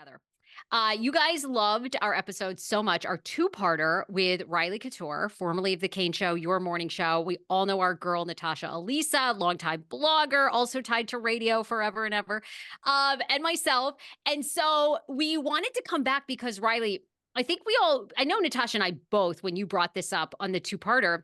together. You guys loved our episode so much, our two-parter with Riley Couture, formerly of The Kane Show, your morning show. We all know our girl, Natasha Elisa, longtime blogger, also tied to radio forever and ever, and myself. And so we wanted to come back because Riley, I know Natasha and I both, when you brought this up on the two-parter,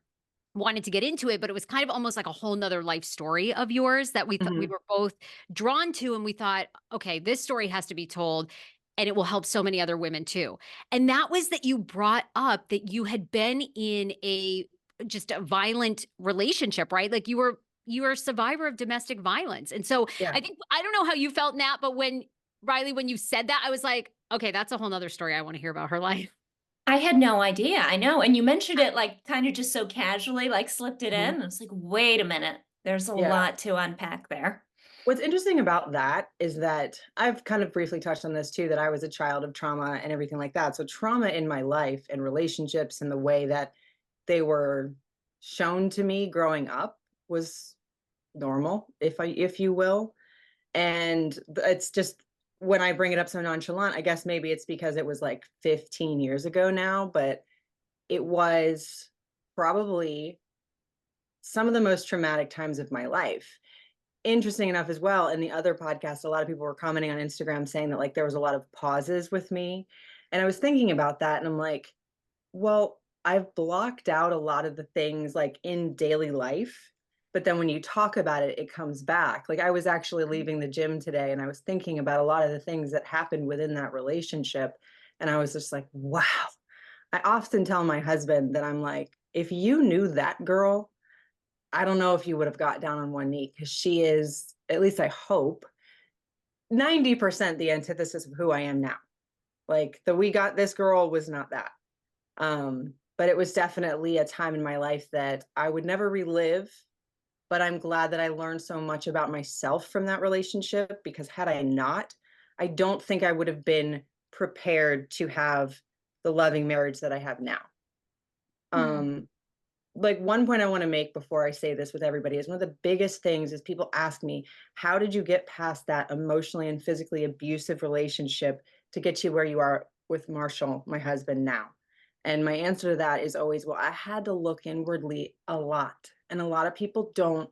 wanted to get into it, but it was kind of almost like a whole nother life story of yours that we Mhm. were both drawn to, and we thought, okay, this story has to be told and it will help so many other women too. And that was that you brought up that you had been in a just a violent relationship, right? Like you were a survivor of domestic violence. And so Yeah. I don't know how you felt, Nat, but when Riley, when you said that, I was like, okay, that's a whole nother story I want to hear about her life. I had no idea, I know, and you mentioned it, like, kinda just so casually, like, slipped it Mhm. in, I was like, "Wait a minute, there's a Yeah. lot to unpack there." What's interesting about that is that I've kind of briefly touched on this too, that I was a child of trauma and everything like that. So trauma in my life and relationships and the way that they were shown to me growing up was normal, if you will. And it's just when I bring it up so nonchalant, I guess maybe it's because it was like 15 years ago now, but it was probably some of the most traumatic times of my life. Interesting enough as well, in the other podcast, a lot of people were commenting on Instagram saying that, like, there was a lot of pauses with me, and I was thinking about that, and I'm like, well, I've blocked out a lot of the things, like, in daily life, but then when you talk about it, it comes back. Like, I was actually leaving the gym today, and I was thinking about a lot of the things that happened within that relationship, and I was just like, "Wow." I often tell my husband that I'm like, "If you knew that girl, I don't know if you would have got down on one knee because she is, at least I hope, 90% the antithesis of who I am now. Like the we got this girl was not that. But it was definitely a time in my life that I would never relive, but I'm glad that I learned so much about myself from that relationship because had I not, I don't think I would have been prepared to have the loving marriage that I have now. Mhm. Um, like one point I want to make before I say this with everybody is one of the biggest things is people ask me, how did you get past that emotionally and physically abusive relationship to get you where you are with Marshall, my husband now? And my answer to that is always, well, I had to look inwardly a lot. And a lot of people don't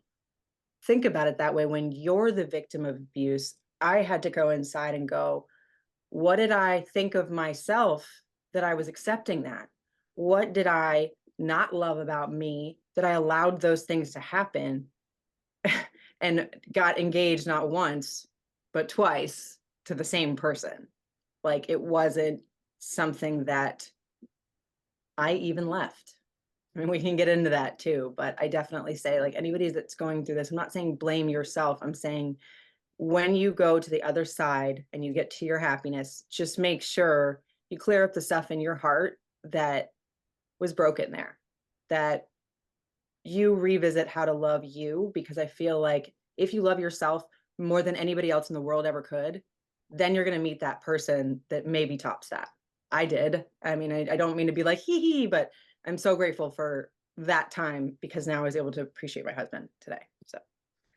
think about it that way when you're the victim of abuse. I had to go inside and go, what did I think of myself that I was accepting that? What did I not love about me that I allowed those things to happen and got engaged not once, but twice to the same person? Like it wasn't something that I even left. I mean, we can get into that too, but I definitely say, like, anybody that's going through this, I'm not saying blame yourself. I'm saying when you go to the other side and you get to your happiness, just make sure you clear up the stuff in your heart that was broken there, that you revisit how to love you. Because I feel like if you love yourself more than anybody else in the world ever could, then you're going to meet that person that maybe tops that. I did. I mean, I don't mean to be like, hee hee, but I'm so grateful for that time because now I was able to appreciate my husband today. So.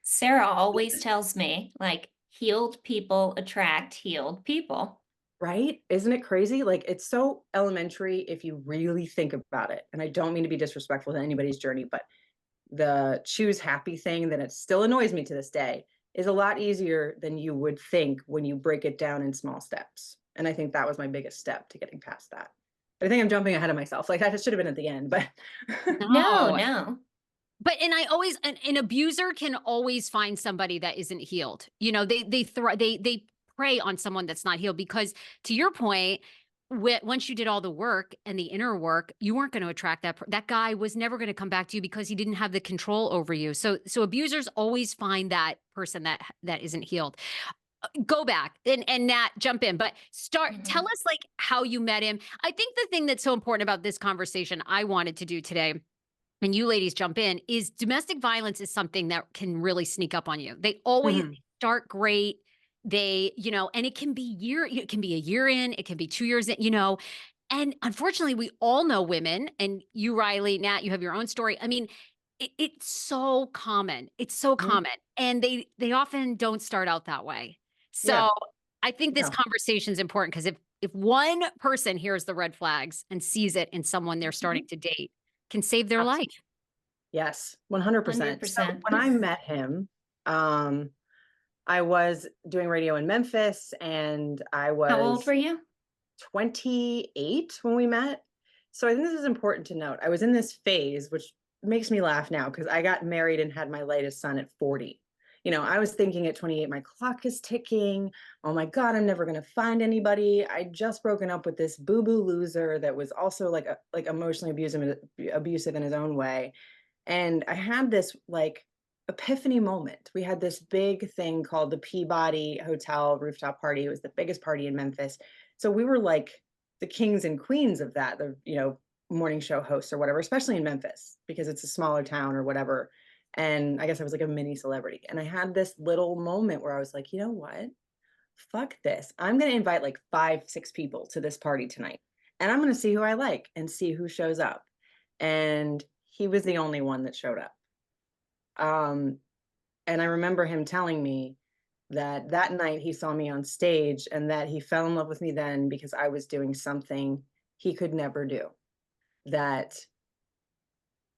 Sarah always tells me, like, "Healed people attract healed people." Right? Isn't it crazy? Like, it's so elementary if you really think about it, and I don't mean to be disrespectful to anybody's journey, but the choose happy thing that it still annoys me to this day is a lot easier than you would think when you break it down in small steps, and I think that was my biggest step to getting past that. But I think I'm jumping ahead of myself, like, that should have been at the end, but No, No. no. But and I always an abuser can always find somebody that isn't healed. You know, they prey on someone that's not healed because to your point, once you did all the work and the inner work, you weren't going to attract that guy was never going to come back to you because he didn't have the control over you. So abusers always find that person that isn't healed. Go back and Nat jump in, but tell Mhm. us like how you met him. I think the thing that's so important about this conversation I wanted to do today and you ladies jump in, is domestic violence is something that can really sneak up on you. They always Mhm. start great. And it can be a year in, it can be 2 years in, and unfortunately, we all know women, and you, Riley, Nat, you have your own story. I mean, it's so common. It's so Mhm. common. And they often don't start out that way. So Yeah. I think this No, conversation is important because if one person hears the red flags and sees it in someone they're starting mhm, to date, can save their life. absolutely. Yes, 100%. So 100%. when I met him, um, I was doing radio in Memphis and I How old was were you? 28 when we met. So I think this is important to note. I was in this phase, which makes me laugh now because I got married and had my latest son at 40. I was thinking at 28, my clock is ticking. Oh my God, I'm never gonna find anybody. I'd just broken up with this boo-boo loser that was also like emotionally abusive in his own way. And I had this like epiphany moment. We had this big thing called the Peabody Hotel rooftop party. It was the biggest party in Memphis. So we were like the kings and queens of that, the morning show hosts or whatever, especially in Memphis because it's a smaller town or whatever. And I guess I was like a mini celebrity. And I had this little moment where I was like, you know what? Fuck this. I'm going to invite like 5, 6 people to this party tonight. And I'm going to see who I like and see who shows up. And he was the only one that showed up. Um, and I remember him telling me that that night he saw me on stage and that he fell in love with me then because I was doing something he could never do. That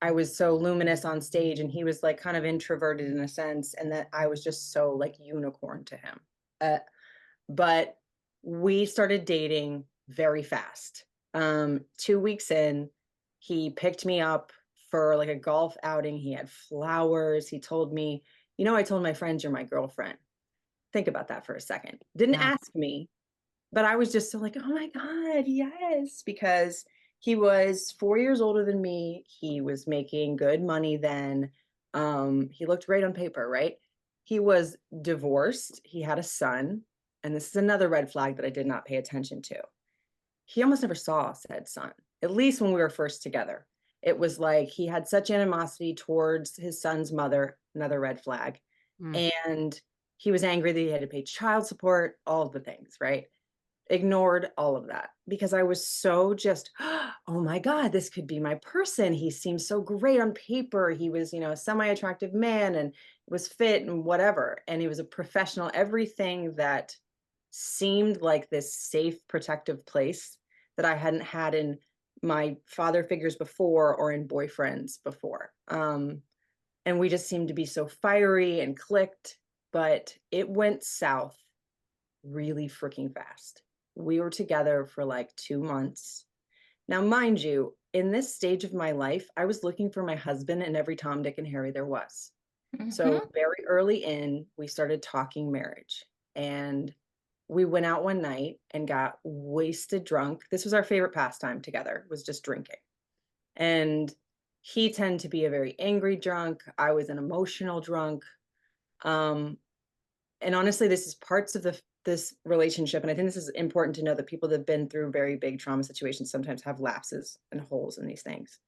I was so luminous on stage and he was like kind of introverted in a sense, and that I was just so like unicorn to him. But we started dating very fast. 2 weeks in, he picked me up for like a golf outing. He had flowers. He told me, I told my friends you're my girlfriend. Think about that for a second. Didn't Yeah. ask me, but I was just so like, oh my God, yes, because he was 4 years older than me. He was making good money then. He looked great on paper, right? He was divorced. He had a son. And this is another red flag that I did not pay attention to. He almost never saw said son, at least when we were first together. It was like he had such animosity towards his son's mother, another red flag. Mm. And he was angry that he had to pay child support, all of the things, right? Ignored all of that because I was so just, oh my God, this could be my person. He seems so great on paper. He was, a semi attractive man and was fit and whatever. And he was a professional, everything that seemed like this safe, protective place that I hadn't had in my father figures before or in boyfriends before. And we just seemed to be so fiery and clicked, but it went south really freaking fast. We were together for like 2 months. Now, mind you, in this stage of my life, I was looking for my husband in every Tom, Dick, and Harry there was. So, Mhm. very early in, we started talking marriage. And we went out one night and got wasted drunk. This was our favorite pastime together, was just drinking. And he tended to be a very angry drunk. I was an emotional drunk. Um, and honestly, this is parts of this relationship, and I think this is important to know that people that have been through very big trauma situations sometimes have lapses and holes in these things.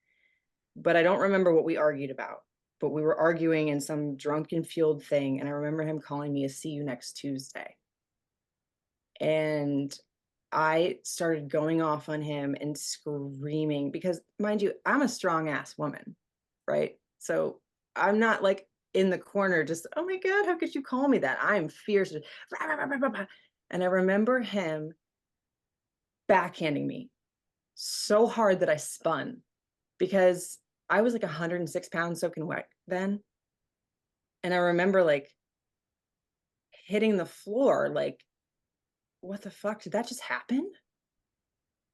But I don't remember what we argued about. But we were arguing in some drunken fueled thing, and I remember him calling me a "see you next Tuesday." And I started going off on him and screaming because, mind you, I'm a strong ass woman, right? So I'm not like in the corner just, oh my God, how could you call me that? I'm fierce. And I remember him backhanding me so hard that I spun because I was like 106 pounds soaking wet then. And I remember like hitting the floor, like, what the fuck? Did that just happen?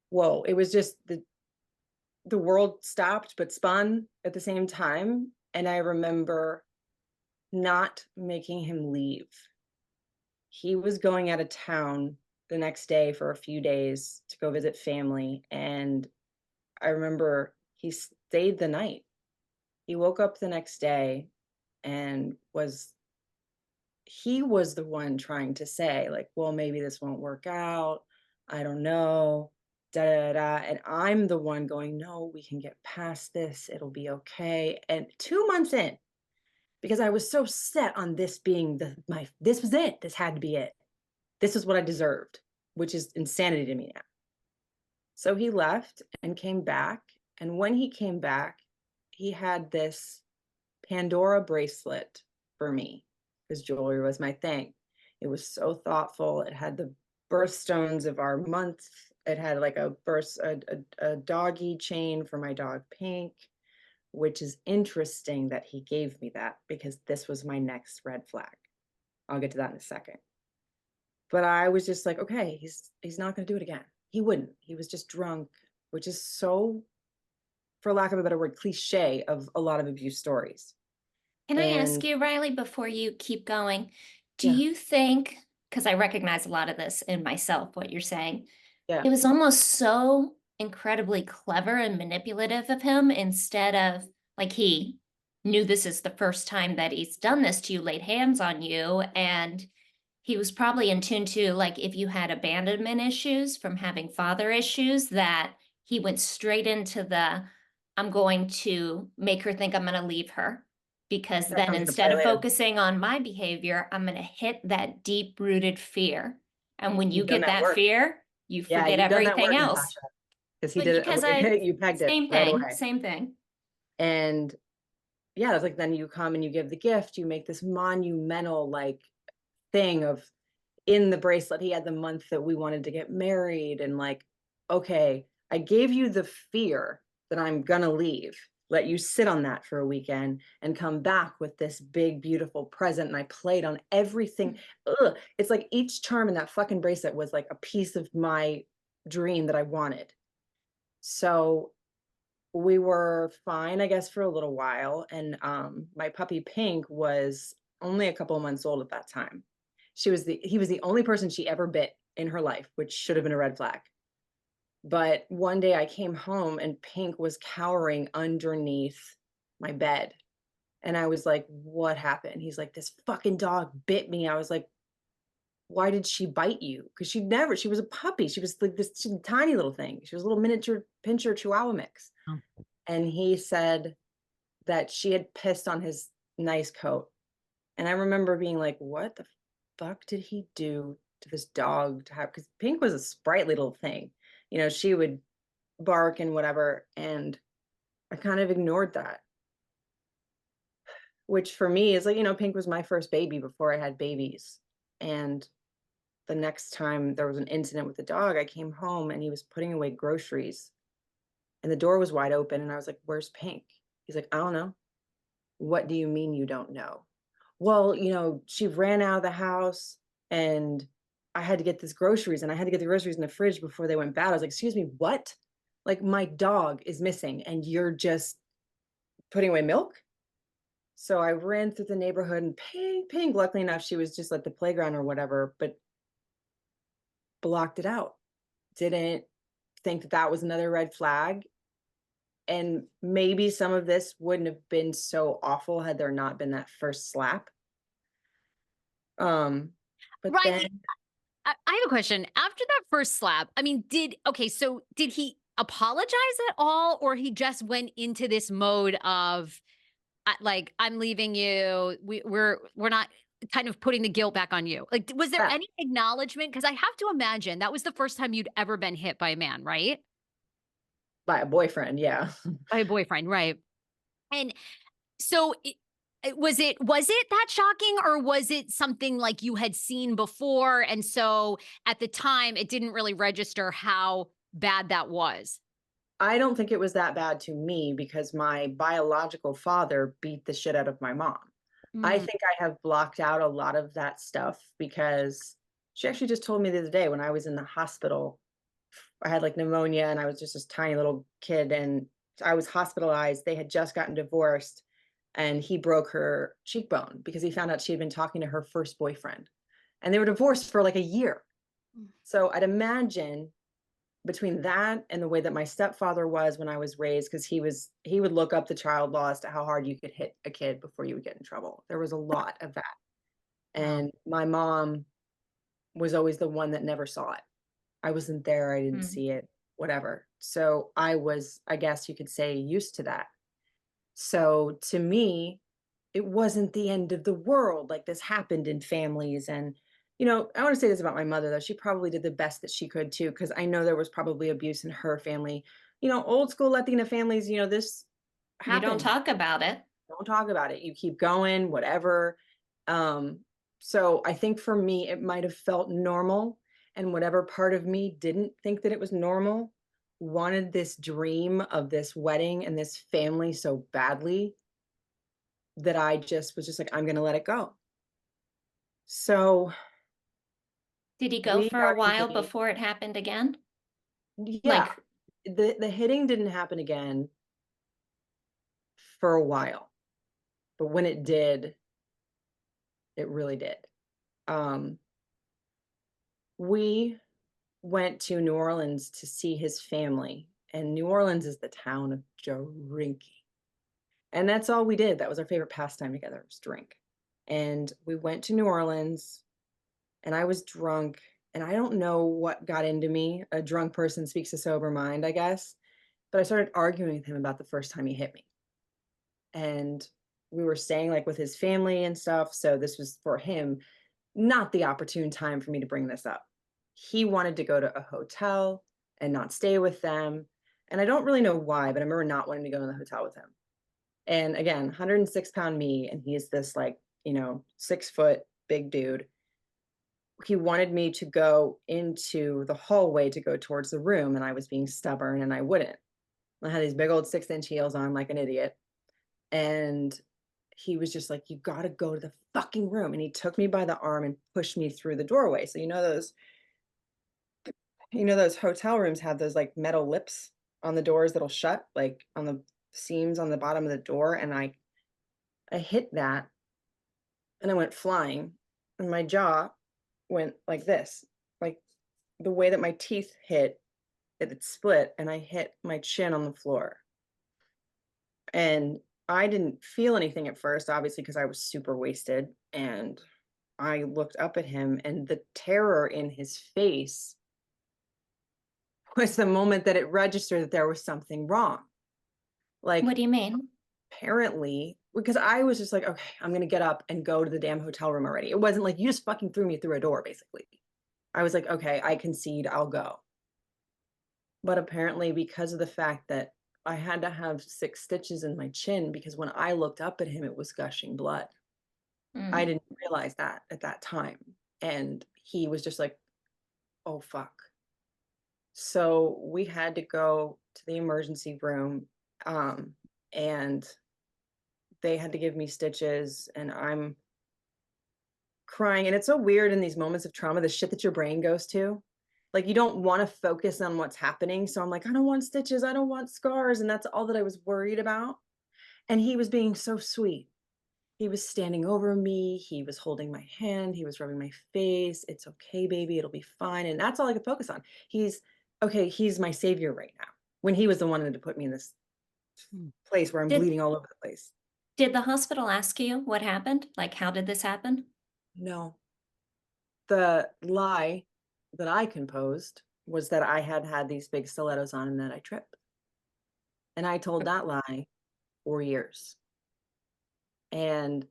Whoa. It was just the world stopped but spun at the same time. And I remember not making him leave. He was going out of town the next day for a few days to go visit family. And I remember he stayed the night. He woke up the next day and he was the one trying to say, like, well, maybe this won't work out. I don't know. Da, da, da, da. And I'm the one going, no, we can get past this. It'll be okay. And 2 months in, because I was so set on this being this was it. This had to be it. This is what I deserved, which is insanity to me now. So he left and came back. And when he came back, he had this Pandora bracelet for me because jewelry was my thing. It was so thoughtful. It had the birthstones of our month. It had like a doggy chain for my dog Pink, which is interesting that he gave me that because this was my next red flag. I'll get to that in a second. But I was just like, okay, he's not going to do it again. He wouldn't. He was just drunk, which is so, for lack of a better word, cliche of a lot of abuse stories. Can I ask And you, Riley, before you keep going, do yeah, you think, because I recognize a lot of this in myself, what you're saying, yeah, it was almost so incredibly clever and manipulative of him instead of like he knew this is the first time that he's done this to you, laid hands on you, and he was probably in tune to like if you had abandonment issues from having father issues, that he went straight into the I'm going to make her think I'm going to leave her. Because that then comes into instead play of later. focusing on my behavior, I'm going to hit that deep rooted fear. And when you You've done get that that work. fear, you Yeah, forget you've done that everything work, else. Natasha, because he But did because it. I, You pegged it same right thing, away. same thing. And yeah, it's like then you come and you give the gift. You make this monumental like thing of in the bracelet. He had the month that we wanted to get married, and like, okay, I gave you the fear that I'm gonna leave. Let you sit on that for a weekend and come back with this big, beautiful present. And I played on everything. Ugh. It's like each charm in that fucking bracelet was like a piece of my dream that I wanted. So we were fine, I guess, for a little while. And my puppy Pink was only a couple of months old at that time. He was the only person she ever bit in her life, which should have been a red flag. But one day I came home and Pink was cowering underneath my bed. And I was like, what happened? He's like, this fucking dog bit me. I was like, why did she bite you? Because she was a puppy. She was like this tiny little thing. She was a little miniature pinscher chihuahua mix. Oh. And he said that she had pissed on his nice coat. And I remember being like, what the fuck did he do to this dog to have? Because Pink was a sprightly little thing. You know, she would bark and whatever. And I kind of ignored that, which for me is like, you know, Pink was my first baby before I had babies. And the next time there was an incident with the dog, I came home and he was putting away groceries and the door was wide open. And I was like, where's Pink? He's like, I don't know. What do you mean you don't know? Well, you know, she ran out of the house and I had to get this groceries and I had to get the groceries in the fridge before they went bad. I was like, excuse me, what? Like my dog is missing and you're just putting away milk? So I ran through the neighborhood and Pink, luckily enough, she was just at the playground or whatever, but blocked it out. Didn't think that that was another red flag. And maybe some of this wouldn't have been so awful had there not been that first slap. But then Riley, I have a question. After that first slap, I mean, so did he apologize at all, or he just went into this mode of like, I'm leaving you. We're not kind of putting the guilt back on you. Like, was there yeah, any acknowledgement? Because I have to imagine that was the first time you'd ever been hit by a man, right? by a boyfriend, yeah. By a boyfriend, right? And so was it that shocking, or was it something like you had seen before, and so at the time it didn't really register how bad that was? I don't think it was that bad to me because my biological father beat the shit out of my mom. I Mm, think I have blocked out a lot of that stuff because she actually just told me the other day when I was in the hospital. I had like pneumonia and I was just this tiny little kid and I was hospitalized. They had just gotten divorced and he broke her cheekbone because he found out she had been talking to her first boyfriend. And they were divorced for like a year. mm, So I'd imagine between that and the way that my stepfather was when I was raised, because he would look up the child law as to how hard you could hit a kid before you would get in trouble. There was a lot of that. wow. And my mom was always the one that never saw it. I wasn't there, I didn't Mm. see it, whatever. So I was, I guess you could say, used to that. So to me, it wasn't the end of the world. Like this happened in families. And, you know, I want to say this about my mother, though. She probably did the best that she could too, because I know there was probably abuse in her family. You know, old school Latina families, you know, this You don't happens. talk about it. Don't talk about it. You keep going, whatever. Um, So I think for me, it might have felt normal. And whatever part of me didn't think that it was normal wanted this dream of this wedding and this family so badly that I just was just like, I'm going to let it go. So Did he go we for a got while engaged. before it happened again? Yeah. Like, The hitting didn't happen again for a while, but when it did, it really did. Um, we went to New Orleans to see his family, and New Orleans is the town of drinking. And that's all we did. That was our favorite pastime together, was drink. And we went to New Orleans, and I was drunk, and I don't know what got into me. A drunk person speaks a sober mind, I guess. But I started arguing with him about the first time he hit me. And we were staying like with his family and stuff. So this was for him not the opportune time for me to bring this up. He wanted to go to a hotel and not stay with them. And I don't really know why, but I remember not wanting to go in the hotel with him. And again, 106-pound me, and he's this like, 6-foot big dude. He wanted me to go into the hallway to go towards the room, and I was being stubborn and I wouldn't. I had these big old 6-inch heels on like an idiot. And he was just like, "You gotta go to the fucking room." And he took me by the arm and pushed me through the doorway. So those hotel rooms have those like metal lips on the doors that'll shut, like on the seams on the bottom of the door. And I hit that and I went flying. And my jaw went like this, like the way that my teeth hit, it split, and I hit my chin on the floor. And I didn't feel anything at first, obviously, because I was super wasted. And I looked up at him, and the terror in his face was the moment that it registered that there was something wrong. what Like, do you mean? apparently, because I was just like, okay, I'm going to get up and go to the damn hotel room already. It wasn't like you just fucking threw me through a door, basically. I was like, okay, I concede, I'll go. But apparently, because of the fact that I had to have 6 stitches in my chin, because when I looked up at him, it was gushing blood. I Mm. didn't realize that at that time. And he was just like, oh, fuck. So we had to go to the emergency room, and they had to give me stitches, and I'm crying. And it's so weird in these moments of trauma, the shit that your brain goes to. Like, you don't want to focus on what's happening. So I'm like, I don't want stitches. I don't want scars. And that's all that I was worried about. And he was being so sweet. He was standing over me. He was holding my hand. He was rubbing my face. It's okay, baby. It'll be fine. And that's all I could focus on. He's okay. He's my savior right now. When he was the one to put me in this place where I'm Did bleeding all over the place. did the hospital ask you what happened? Like, how did this happen? No, the lie that I composed was that I had had these big stilettos on and that I tripped. And I told that lie for years. And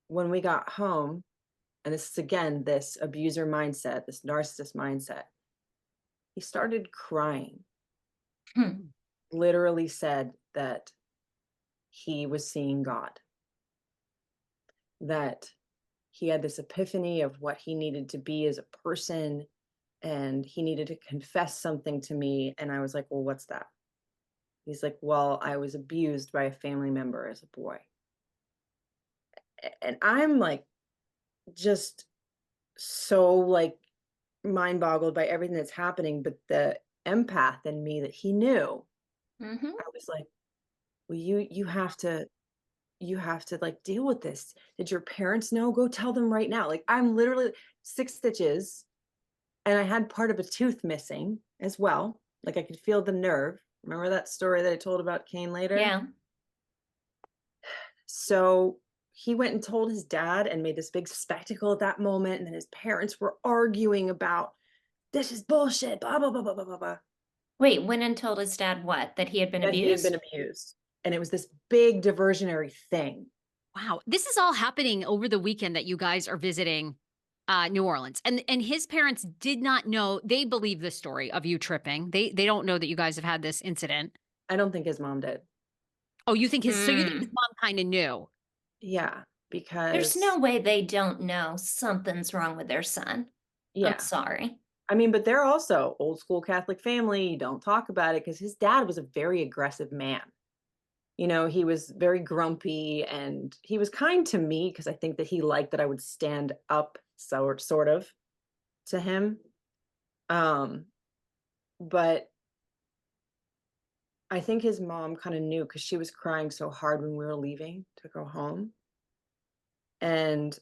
when we got home, and this is again this abuser mindset, this narcissist mindset, he started crying, Hmm. literally said that he was seeing God, that he had this epiphany of what he needed to be as a person, and he needed to confess something to me. And I was like, well, what's that? He's like, well, I was abused by a family member as a boy. And I'm like, just so like mind boggled by everything that's happening. But the empath in me that he knew, Mhm. I was like, well, you have to like deal with this. Did your parents know? Go tell them right now. Like, I'm literally 6 stitches, and I had part of a tooth missing as well. Like, I could feel the nerve. Remember that story that I told about Kane later? Yeah. So he went and told his dad and made this big spectacle at that moment. And then his parents were arguing about this is bullshit, blah, blah, blah, blah, blah, blah, blah, Wait, went and told his dad what? That he had been that he had been abused? abused. And it was this big diversionary thing. Wow. This is all happening over the weekend that you guys are visiting New Orleans. And his parents did not know. They believe the story of you tripping. They don't know that you guys have had this incident. I don't think his mom did. Oh, you think his Mm. mom kind of knew. Yeah. There's no because way they don't know something's wrong with their son. I'm yeah. sorry. I mean, but they're also old school Catholic family. You don't talk about it because his dad was a very aggressive man. You know, he was very grumpy and he was kind to me because I think that he liked that I would stand up sort of to him. Um, but I think his mom kind of knew because she was crying so hard when we were leaving to go home. And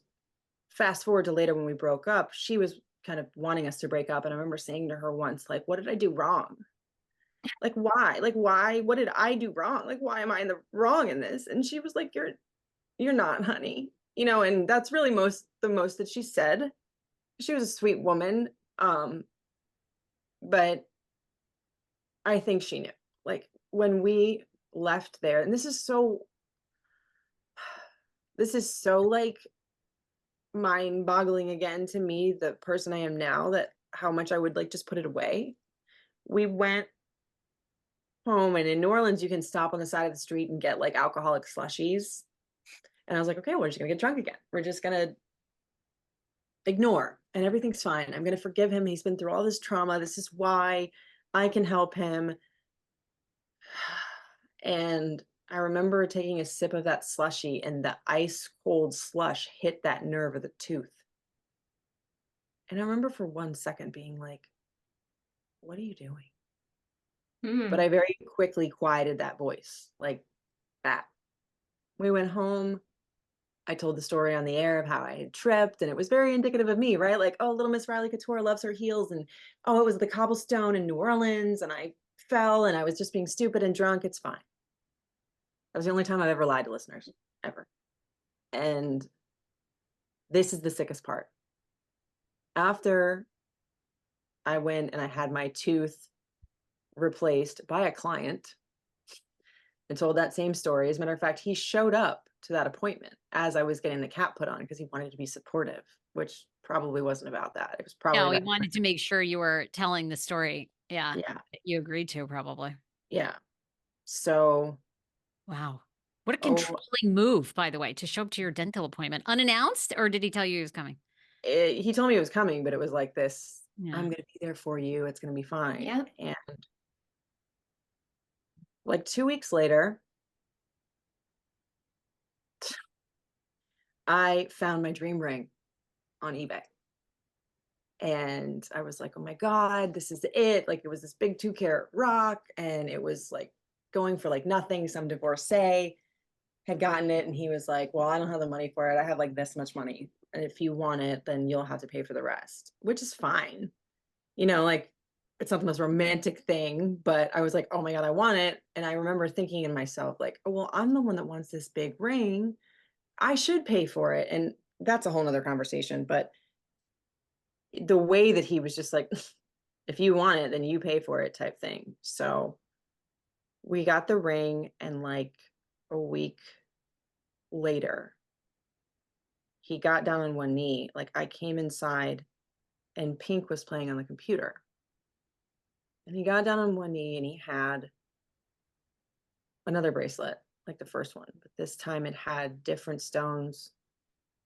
fast forward to later when we broke up, she was kind of wanting us to break up. And I remember saying to her once, like, what did I do wrong? Like, why? Like, why? What did I do wrong? Like, why am I in the wrong in this? And she was like, you're not, honey. You know, and that's really the most that she said. She was a sweet woman. But I think she knew. Like when we left there, and this is so like mind-boggling again to me, the person I am now, that how much I would like just put it away. We went home, and in New Orleans, you can stop on the side of the street and get like alcoholic slushies. And I was like, okay, we're just gonna get drunk again. We're just gonna ignore, and everything's fine. I'm gonna forgive him. He's been through all this trauma. This is why I can help him. And I remember taking a sip of that slushy, and the ice cold slush hit that nerve of the tooth. And I remember for 1 second being like, what are you doing? But Hmm. I very quickly quieted that voice like that. We went home. I told the story on the air of how I had tripped, and it was very indicative of me, right? Like, oh, little Miss Riley Couture loves her heels, and oh, it was the cobblestone in New Orleans, and I fell, and I was just being stupid and drunk. It's fine. That was the only time I've ever lied to listeners, ever. And this is the sickest part. After I went and I had my tooth replaced by a client and told that same story, as a matter of fact, he showed up to that appointment as I was getting the cap put on because he wanted to be supportive, which probably wasn't about that. It was probably No, he about, wanted to make sure you were telling the story. Yeah, yeah, that you agreed to probably. yeah. So, Wow. What a oh, controlling move, by the way, to show up to your dental appointment unannounced, or did he tell you he was coming? he told me it was coming, but it was like this, I'm Yeah. going to be there for you. It's going to be fine. Yep. And like 2 weeks later, I found my dream ring on eBay. And I was like, oh my God, this is it. Like it was this big 2 carat rock, and it was like going for like nothing. Some divorcee had gotten it, and he was like, well, I don't have the money for it. I have like this much money. And if you want it, then you'll have to pay for the rest, which is fine. You know, like it's not the most romantic thing, but I was like, oh my God, I want it. And I remember thinking in myself, like, oh, well, I'm the one that wants this big ring. I should pay for it. And that's a whole nother conversation. But the way that he was just like, if you want it, then you pay for it type thing. So we got the ring, and like a week later, he got down on one knee. Like I came inside and Pink was playing on the computer. And he got down on one knee and he had another bracelet, like the first one, but this time it had different stones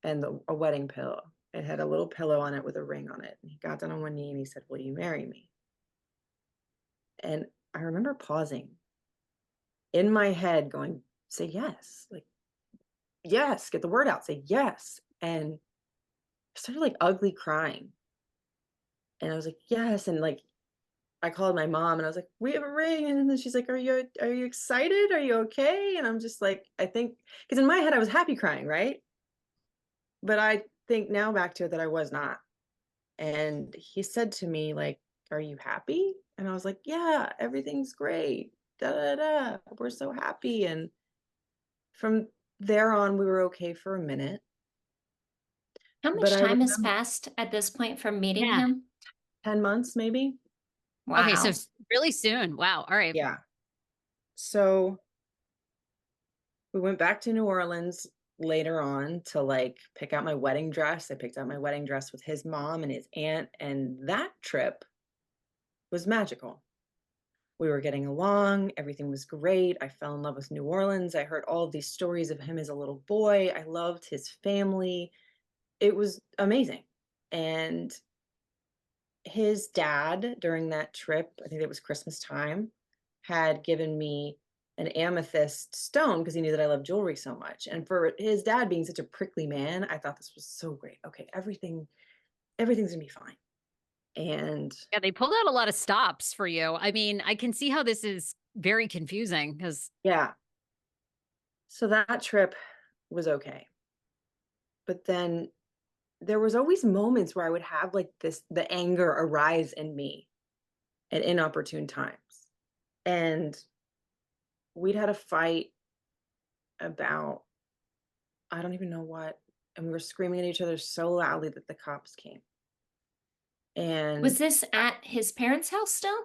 and a wedding pillow. It had a little pillow on it with a ring on it. And he got down on one knee and he said, will you marry me? And I remember pausing in my head going, say yes, like, yes, get the word out, say yes. And I started like ugly crying. And I was like, yes. And like, I called my mom and I was like, we have a ring. And then she's like, are you excited? Are you okay? And I'm just like, I think, because in my head, I was happy crying, right? But I think now back to it that I was not. And he said to me, like, are you happy? And I was like, yeah, everything's great. Da da da. We're so happy. And from there on, we were okay for a minute. How But much I time has remember passed at this point from meeting Yeah. him? 10 months, maybe. Okay, so Wow. really soon. Wow. All right. Yeah. So we went back to New Orleans later on to like pick out my wedding dress. I picked out my wedding dress with his mom and his aunt, and that trip was magical. We were getting along, everything was great. I fell in love with New Orleans. I heard all of these stories of him as a little boy. I loved his family. It was amazing. And his dad, during that trip, I think it was Christmas time, had given me an amethyst stone because he knew that I love jewelry so much. And for his dad being such a prickly man, I thought this was so great. Okay, everything's gonna be fine. And Yeah, they pulled out a lot of stops for you. I mean, I can see how this is very confusing because yeah, so that trip was okay. But then there was always moments where I would have like the anger arise in me at inopportune times. And we'd had a fight about I don't even know what, and we were screaming at each other so loudly that the cops came. Was And this at his parents' house still?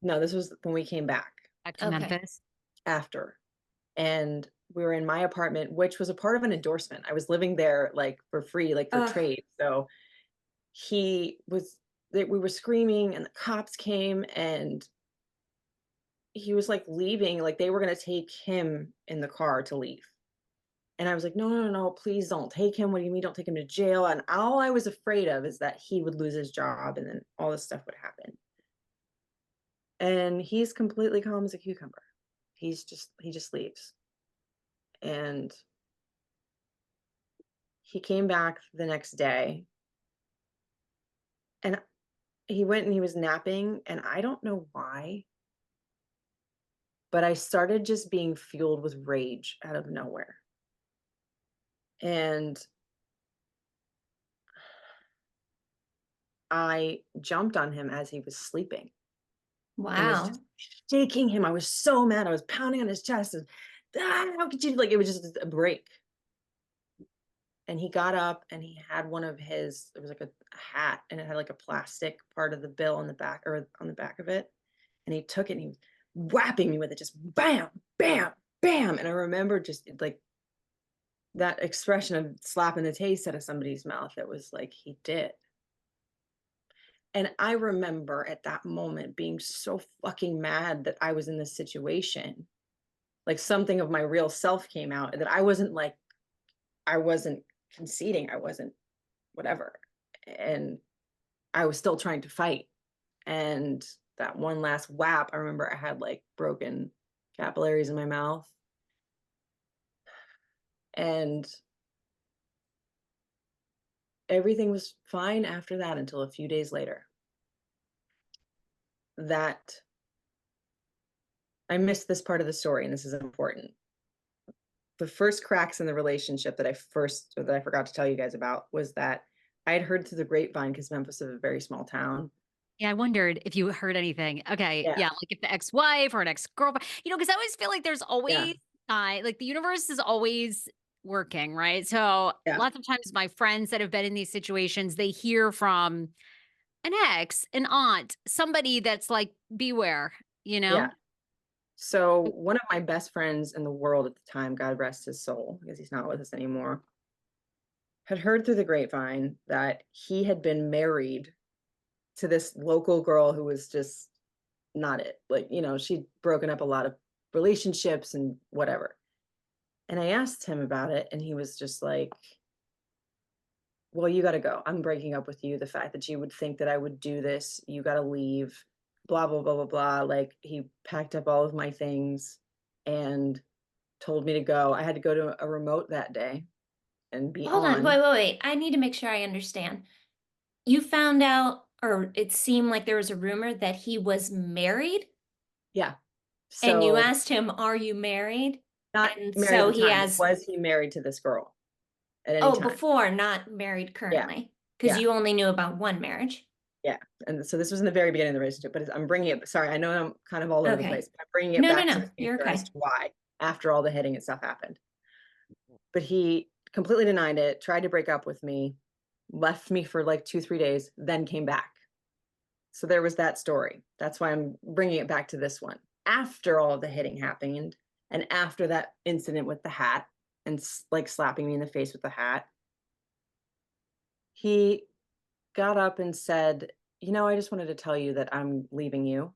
no, this was when we came back back to Okay. Memphis. after. And we were in my apartment, which was a part of an endorsement. I was living there like for free, like for Ugh. trade. So he was we were screaming and the cops came and he was like leaving, like they were going to take him in the car to leave. And I was like, no, no, no, no, please don't take him. What do you mean? Don't take him to jail. And all I was afraid of is that he would lose his job and then all this stuff would happen. And he's completely calm as a cucumber. He just leaves. And he came back the next day and he went and he was napping. And I don't know why, but I started just being fueled with rage out of nowhere. And I jumped on him as he was sleeping and was just Wow. shaking him. I was so mad. I was pounding on his chest and how could you like it was just a break. And he got up and he had one of his it was like a hat and it had like a plastic part of the bill on the back or on the back of it. And he took it and he was whapping me with it, just bam, bam, bam. And I remember just like that expression of slapping the taste out of somebody's mouth. It was like he did. And I remember at that moment being so fucking mad that I was in this situation. Like something of my real self came out that I wasn't conceding, I wasn't whatever. And I was still trying to fight. And that one last whap, I remember I had like broken capillaries in my mouth. And everything was fine after that until a few days later. That I missed this part of the story, and this is important. The first cracks in the relationship that I forgot to tell you guys about was that I had heard through the grapevine because Memphis is a very small town. Yeah, I wondered if you heard anything. Okay, Yeah, yeah, like if the ex-wife or an ex-girlfriend, because I always feel like there's yeah, always like the universe is always working, right? So yeah, lots of times my friends that have been in these situations, they hear from an ex, an aunt, somebody that's like, beware, you yeah. know? So one of my best friends in the world at the time, God rest his soul, because he's not with us anymore, had heard through the grapevine that he had been married to this local girl who was just not it. Like, she'd broken up a lot of relationships and whatever. And I asked him about it, and he was just like, well, you got to go. I'm breaking up with you. The fact that you would think that I would do this, you got to leave, blah, blah, blah, blah, blah. Like, he packed up all of my things and told me to go. I had to go to a remote that day and be Hold on. Wait, on. wait, wait. I need to make sure I understand. You found out, or it seemed like there was a rumor that he was married, Yeah. and you So, asked him, "Are you married?" not And married at so the he time, but has, was he married to this girl at any oh, time? before, not married Yeah. currently, because Yeah. you only knew about one marriage. Yeah. And so this was in the very beginning of the relationship, but I'm bringing it, sorry, I know I'm kind of all over the Okay. place, but I'm bringing it No, no, back to no. the You're answer as okay. to why after all the hitting and stuff happened. But he completely denied it, tried to break up with me, left me for like 2, 3 days, then came back. So there was that story. That's why I'm bringing it back to this one. After all of the hitting happened, and after that incident with the hat and like slapping me in the face with the hat, he got up and said, I just wanted to tell you that I'm leaving you.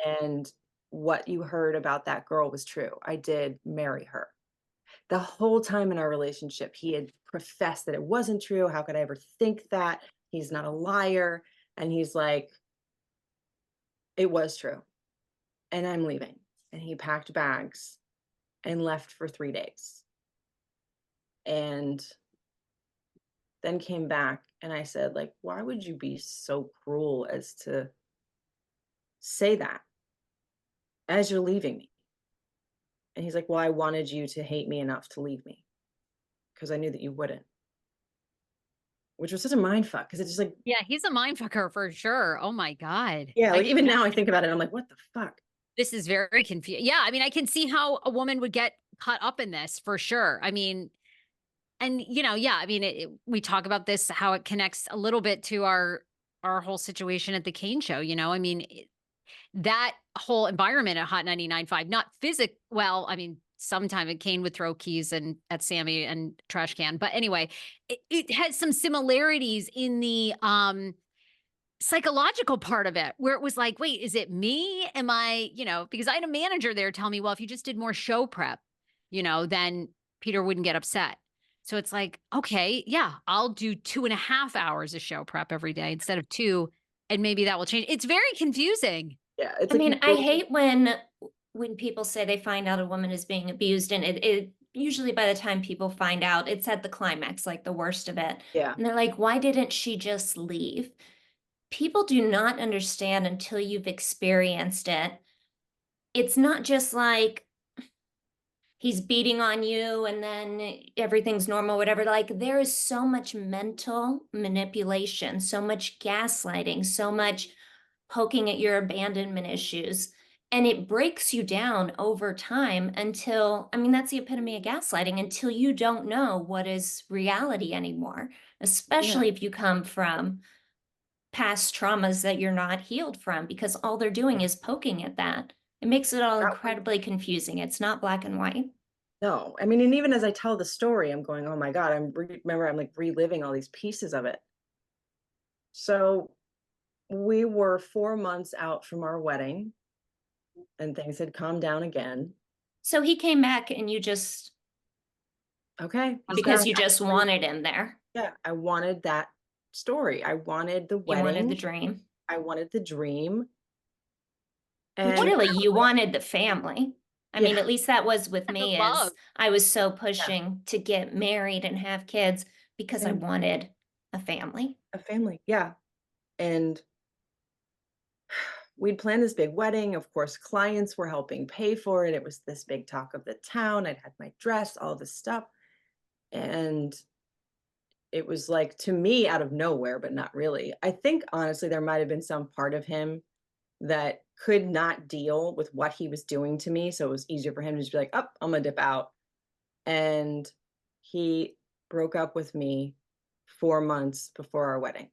And what you heard about that girl was true. I did marry her. The whole time in our relationship, he had professed that it wasn't true. How could I ever think that? He's not a liar. And he's like, it was true. And I'm leaving. And he packed bags and left for 3 days. And then came back and I said, like, why would you be so cruel as to say that as you're leaving me? And he's like, well, I wanted you to hate me enough to leave me because I knew that you wouldn't, which was such a mind fuck because it's just like, Yeah, he's a mind fucker for sure. Oh my god. yeah, I like can even now I think about it, I'm like, what the fuck? This is very confusing. Yeah, I mean, I can see how a woman would get caught up in this for sure. I mean, and yeah, I mean, we talk about this how it connects a little bit to our whole situation at the Kane show. I mean, that whole environment at Hot 99.5, not well, I mean, sometime Kane would throw keys and at Sammy and trash can, but anyway, it has some similarities in the psychological part of it where it was like, wait, is it me? Am I, because I had a manager there tell me, well, if you just did more show prep, then Peter wouldn't get upset. So it's like, okay, yeah, I'll do 2.5 hours of show prep every day instead of 2, and maybe that will change. It's very confusing. Yeah, it's I like mean, you I go, hate when people say they find out a woman is being abused, and it usually by the time people find out, it's at the climax, like the worst of it. yeah, And they're like, why didn't she just leave? People do not understand until you've experienced it. It's not just like he's beating on you and then everything's normal, whatever. Like there is so much mental manipulation, so much gaslighting, so much poking at your abandonment issues. And it breaks you down over time until, I mean, that's the epitome of gaslighting, until you don't know what is reality anymore, yeah. especially if you come from past traumas that you're not healed from, because all they're doing is poking at that. It makes it all That was incredibly confusing. It's not black and white. no. I mean, and even as I tell the story, I'm going, oh my God, remember I'm like reliving all these pieces of it. So we were 4 months out from our wedding and things had calmed down again. So he came back and you just, Okay, he's because back. you just wanted him there. Yeah, I wanted that story. I wanted the You wanted the wedding. dream. I wanted the dream. Which And really you wanted the family. I mean, yeah, at least that was with me, Love. is I was so yeah, pushing to get married and have kids because I same. wanted a family. A family. Yeah. And we'd planned this big wedding. Of course, clients were helping pay for it. It was this big talk of the town. I'd had my dress, all this stuff. And it was like to me out of nowhere, but not really. I think honestly, there might have been some part of him that could not deal with what he was doing to me. So it was easier for him to just be like, oh, I'm gonna dip out. And he broke up with me 4 months before our wedding.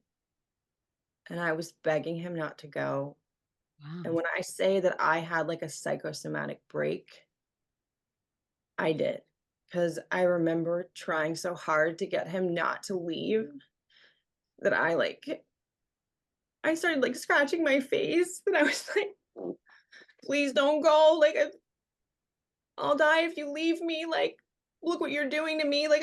And I was begging him not to go. And Wow. when I say that I had like a psychosomatic break, I did. Because I remember trying so hard to get him not to leave that I started like scratching my face that I was like, please don't go. Like, I'll die if you leave me. Like, look what you're doing to me. Like,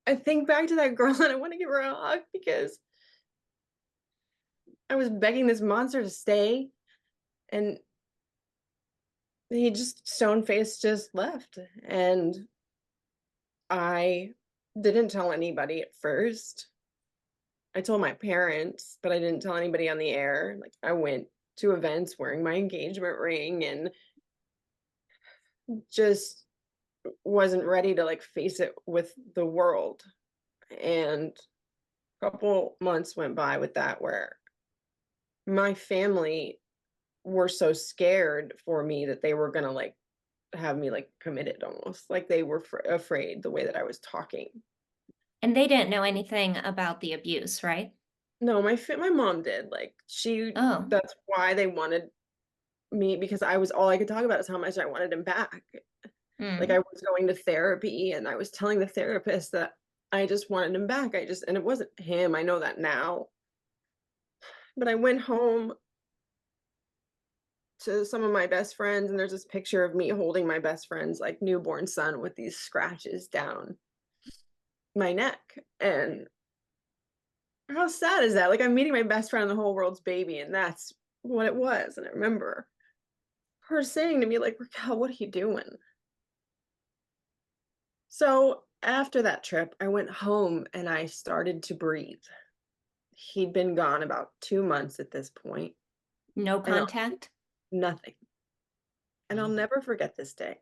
I think back to that girl and I want to give her a hug because I was begging this monster to stay and he just stone faced just left. And I didn't tell anybody at first. I told my parents, but I didn't tell anybody on the air. Like, I went to events wearing my engagement ring and just wasn't ready to like face it with the world. And a couple months went by with that where my family were so scared for me that they were gonna like have me like committed almost like they were afraid the way that I was talking. And they didn't know anything about the abuse, right? No, my mom did. Like Oh, that's why they wanted me because I was all I could talk about is how much I wanted him back. Like I mm. was going to therapy and I was telling the therapist that I just wanted him back. And it wasn't him. I know that now. But I went home to some of my best friends, and there's this picture of me holding my best friend's like newborn son with these scratches down my neck. And how sad is that? Like, I'm meeting my best friend and the whole world's baby, and that's what it was. And I remember her saying to me, like, Raquel, what are you doing? So after that trip, I went home and I started to breathe. He'd been gone about 2 months at this point, No and contact? nothing. And I'll never forget this day.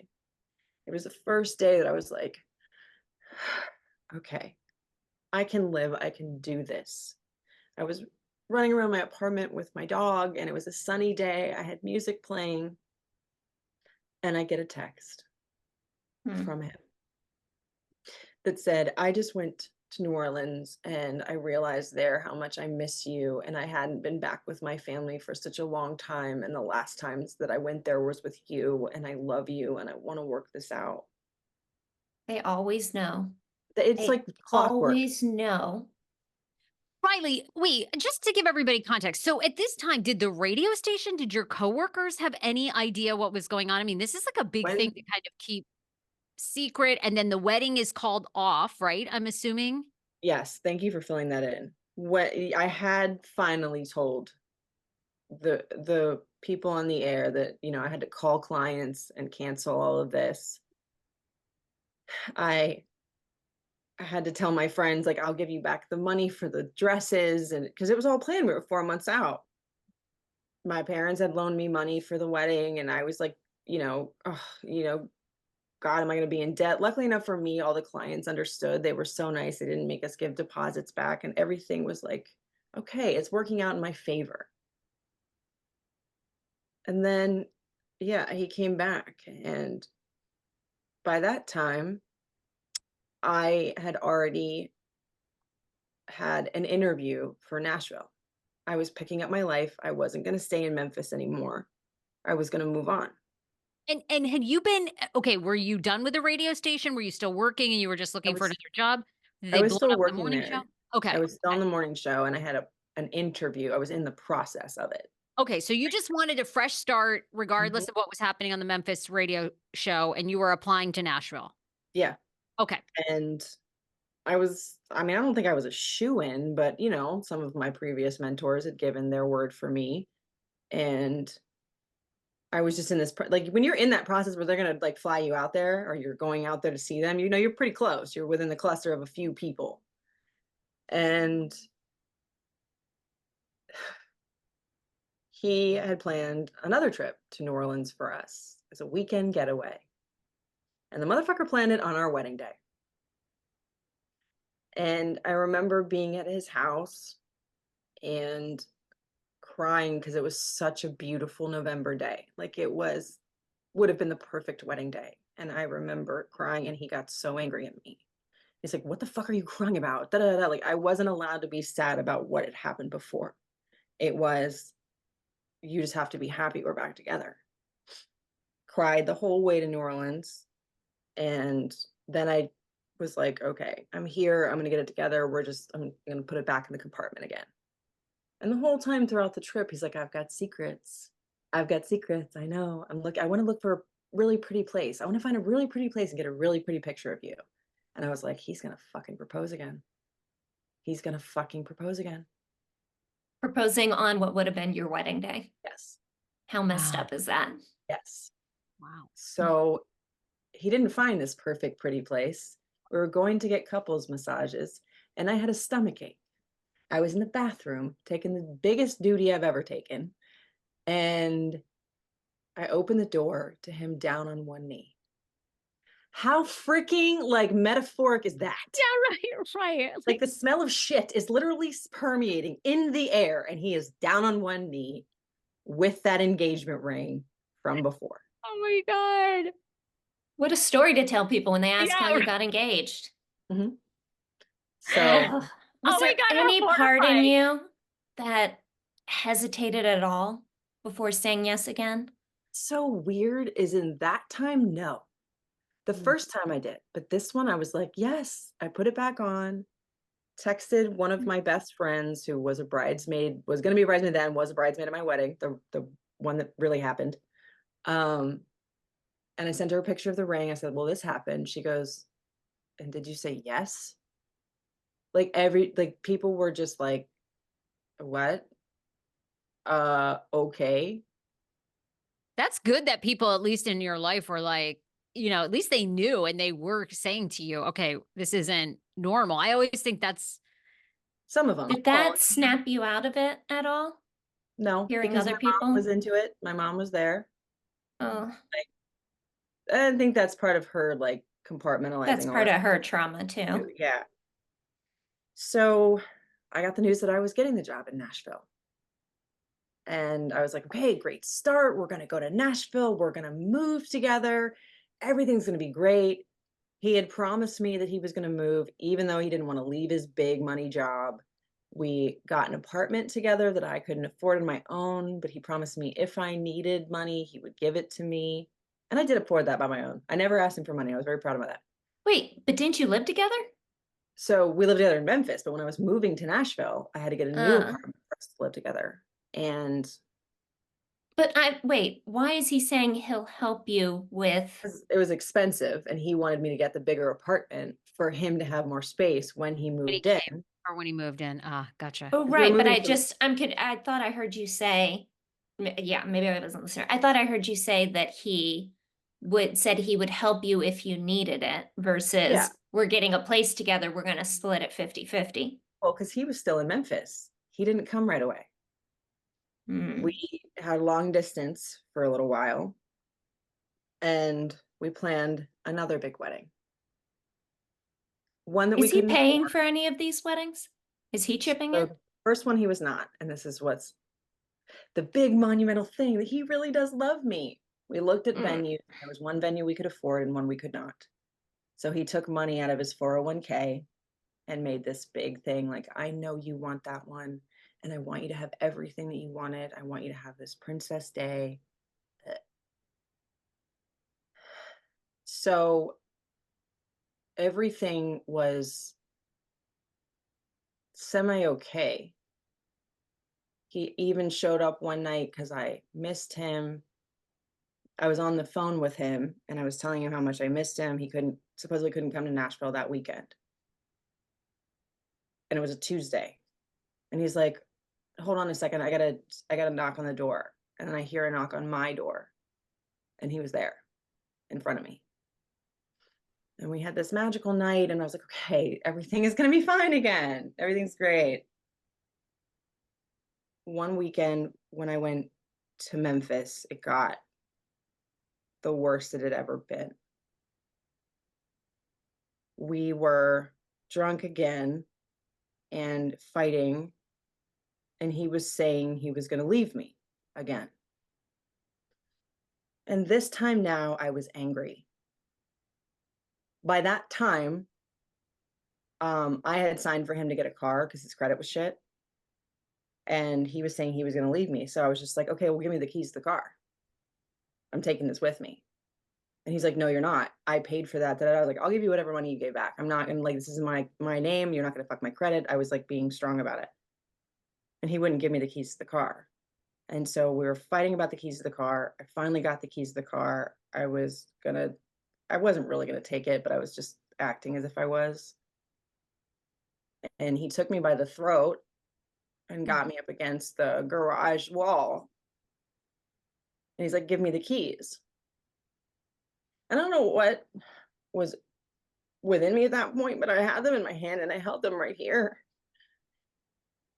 It was the first day that I was like, okay, I can live, I can do this. I was running around my apartment with my dog, and it was a sunny day. I had music playing, and I get a text Hmm. from him that said, I just went to New Orleans and I realized there how much I miss you. And I hadn't been back with my family for such a long time. And the last times that I went there was with you. And I love you and I want to work this out. They always know. It's They like clockwork. always know. Riley, wait, just to give everybody context. So at this time, did the radio station, did your coworkers have any idea what was going on? I mean, this is like a big thing When, to kind of keep secret. And then the wedding is called off, right? I'm assuming. yes, thank you for filling that in. What I had finally told the people on the air that, I had to call clients and cancel all of this. I had to tell my friends, like, I'll give you back the money for the dresses. And because it was all planned, we were 4 months out. My parents had loaned me money for the wedding, and I was like, oh, God, am I going to be in debt? Luckily enough for me, all the clients understood. They were so nice. They didn't make us give deposits back, and everything was like, okay, it's working out in my favor. And then, yeah, he came back, and by that time, I had already had an interview for Nashville. I was picking up my life. I wasn't going to stay in Memphis anymore. I was going to move on. And had you been okay, were you done with the radio station? Were you still working and you were just I looking for was another job? Did I they was blow still up the working morning show? there. I Okay. was still on Okay. the morning show, and I had an interview. I was in the process of it. Okay, so you just wanted a fresh start Mhm. regardless of what was happening on the Memphis radio show, and you were applying to Nashville. Yeah, Okay. and I mean, I don't think I was a shoo-in, but, some of my previous mentors had given their word for me, and I was just in this like, when you're in that process where they're gonna, like, fly you out there or you're going out there to see them, you're pretty close. You're within the cluster of a few people, and he had planned another trip to New Orleans for us as a weekend getaway, and the motherfucker planned it on our wedding day. And I remember being at his house and crying because it was such a beautiful November day. Like, it would have been the perfect wedding day. And I remember crying, and he got so angry at me. He's like, "What the fuck are you crying about?" Da, da, da, da. Like, I wasn't allowed to be sad about what had happened before. It was, you just have to be happy we're back together. Cried the whole way to New Orleans. And then I was like, okay, I'm here. I'm going to get it together. I'm going to put it back in the compartment again. And the whole time throughout the trip, he's like, I've got secrets. I've got secrets. I know. I want to look for a really pretty place. I want to find a really pretty place and get a really pretty picture of you. And I was like, he's going to fucking propose again. He's going to fucking propose again. Proposing on what would have been your wedding day. Yes. How messed Wow. up is that? Yes. Wow. So he didn't find this perfect, pretty place. We were going to get couples massages, and I had a stomach ache. I was in the bathroom taking the biggest duty I've ever taken, and I opened the door to him down on one knee. How freaking, like, metaphoric is that? Yeah, right. Like, the smell of shit is literally permeating in the air, and he is down on one knee with that engagement ring from before. Oh my God. What a story to tell people when they ask how Yeah. you got engaged. Mhm. So Ugh. Oh Was my there God, how any part in horrifying. you that hesitated at all before saying yes again? so weird is in that time, no. The Mm. first time I did, but this one I was like, "Yes." I put it back on, texted one of my best friends who was a bridesmaid, was gonna be a bridesmaid then, was a bridesmaid at my wedding, the one that really happened. Um, and I sent her a picture of the ring. I said, well, this happened. She goes, and did you say yes? Like people were just like, what? Okay. That's good that people, at least in your life, were like, at least they knew and they were saying to you, okay, this isn't normal. I always think that's Some of them. Did that snap you out of it at all? No, Hearing because other my mom people? was into it. My mom was there. Oh, I think that's part of her, like, that's compartmentalizing all part that of her trauma too. too. Yeah. So, I got the news that I was getting the job in Nashville. And I was like, "Okay, great start. We're gonna go to Nashville. We're gonna move together. Everything's gonna be great." He had promised me that he was gonna move even though he didn't wanna leave his big money job. We got an apartment together that I couldn't afford on my own, but he promised me if I needed money, he would give it to me. And I did afford that by my own. I never asked him for money. I was very proud of that. Wait, but didn't you live together? So we lived together in Memphis, but when I was moving to Nashville, I had to get a new Uh, apartment for us to live together. And but wait, why is he saying he'll help you with? 'cause it was expensive and he wanted me to get the bigger apartment for him to have more space when he when he moved came in. or when he moved in. Ah, gotcha. Oh, 'Cause we were right, but moving from I thought I heard you say, yeah, maybe I wasn't listening. I thought I heard you say that he would help you if you needed it yeah, versus we're getting a place together, we're gonna split it 50-50. well, because he was still in Memphis. He didn't come right away. Hmm. We had long distance for a little while and we planned another big wedding. One that we Is he couldn't paying afford. for any of these weddings? Is he chipping So in? the first one he was not, and this is what's the big monumental thing that he really does love me. We looked at Mm. venues. There was one venue we could afford and one we could not. So he took money out of his 401k and made this big thing like, I know you want that one, and I want you to have everything that you wanted. I want you to have this princess day. So everything was semi okay. He even showed up one night because I missed him. I was on the phone with him and I was telling him how much I missed him. He supposedly couldn't come to Nashville that weekend. And it was a Tuesday. And he's like, hold on a second. I gotta knock on the door. And then I hear a knock on my door. And he was there in front of me. And we had this magical night. And I was like, okay, everything is gonna be fine again. Everything's great. One weekend when I went to Memphis, it got the worst it had ever been. We were drunk again and fighting, and he was saying he was going to leave me again. And this time now, I was angry. By that time, I had signed for him to get a car because his credit was shit. And he was saying he was going to leave me. So I was just like, okay, well, give me the keys to the car. I'm taking this with me. And he's like, no, you're not. I paid for that. I was like, I'll give you whatever money you gave back. I'm not gonna, like, this is my name. You're not gonna fuck my credit. I was like being strong about it. And he wouldn't give me the keys to the car. And so we were fighting about the keys to the car. I finally got the keys to the car. I wasn't really gonna take it, but I was just acting as if I was. And he took me by the throat and got me up against the garage wall. And he's like, give me the keys. I don't know what was within me at that point, but I had them in my hand and I held them right here.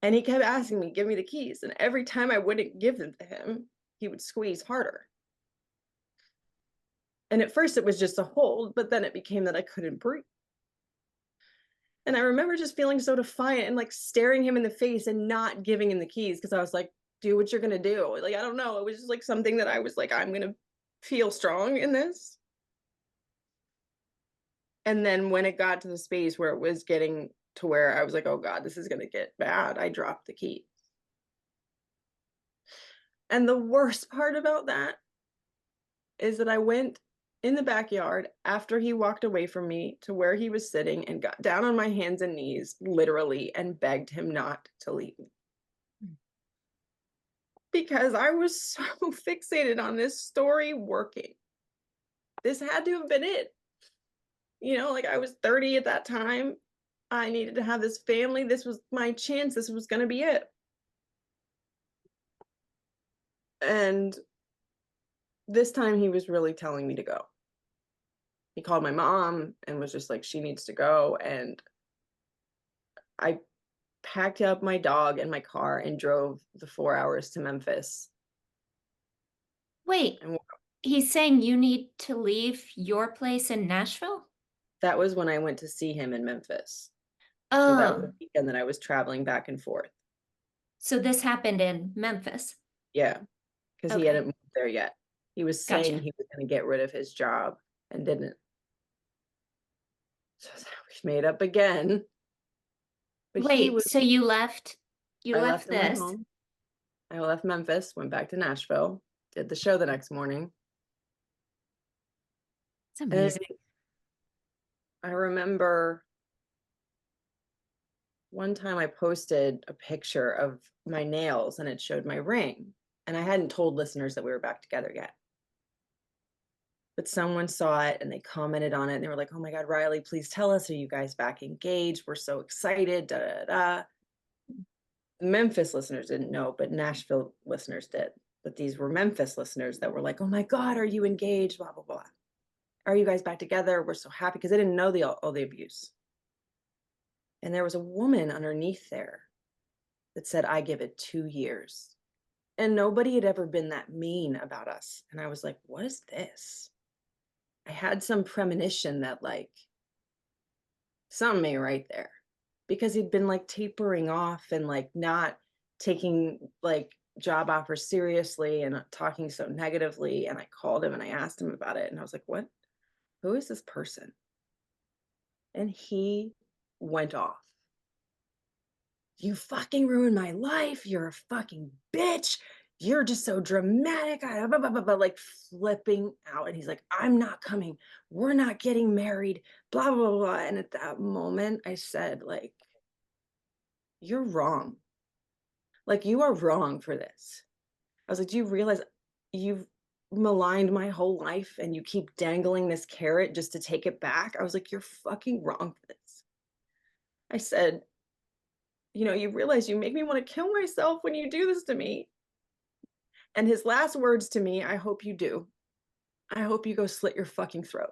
And he kept asking me, give me the keys. And every time I wouldn't give them to him, he would squeeze harder. And at first it was just a hold, but then it became that I couldn't breathe. And I remember just feeling so defiant and like staring him in the face and not giving him the keys because I was like, do what you're going to do. Like, I don't know. It was just like something that I was like, I'm going to feel strong in this. And then when it got to the space where it was getting to where I was like, oh God, this is going to get bad, I dropped the keys. And the worst part about that is that I went in the backyard after he walked away from me to where he was sitting and got down on my hands and knees, literally, and begged him not to leave me. because I was so fixated on this story working. This had to have been it. You know, like I was 30 at that time. I needed to have this family. This was my chance. This was going to be it. And this time he was really telling me to go. He called my mom and was just like, she needs to go. And I packed up my dog and my car and drove the 4 hours to Memphis. Wait, And he's saying you need to leave your place in Nashville? that was when I went to see him in Memphis. So that was the Oh, weekend that I was traveling back and forth. so this happened in Memphis. Yeah, because he Okay, hadn't moved there yet. He was saying gotcha. he was going to get rid of his job and didn't. So we made up again. But he Wait, was, so you I left left and went this. home. I left Memphis, went back to Nashville, did the show the next morning. It's And amazing. I remember one time I posted a picture of my nails and it showed my ring. And I hadn't told listeners that we were back together yet. But someone saw it and they commented on it and they were like, oh my God, Riley, please tell us, are you guys back engaged? We're so excited. Da, da, da. Memphis listeners didn't know, but Nashville listeners did. But these were Memphis listeners that were like, oh my God, are you engaged? Blah, blah, blah. Are you guys back together? We're so happy because they didn't know all the abuse. And there was a woman underneath there that said, I give it 2 years. And nobody had ever been that mean about us. And I was like, what is this? I had some premonition that like something ain't right there because he'd been like tapering off and like not taking like job offers seriously and talking so negatively. And I called him and I asked him about it. And I was like, what? Who is this person? And he went off. You fucking ruined my life. You're a fucking bitch. You're just so dramatic. Like flipping out. And he's like, I'm not coming. We're not getting married. Blah, blah, blah. And at that moment, I said, like, you're wrong. Like, you are wrong for this. I was like, do you realize you've maligned my whole life and you keep dangling this carrot just to take it back? I was like, you're fucking wrong for this. I said, you know, you realize you make me want to kill myself when you do this to me. And his last words to me, I hope you do. I hope you go slit your fucking throat.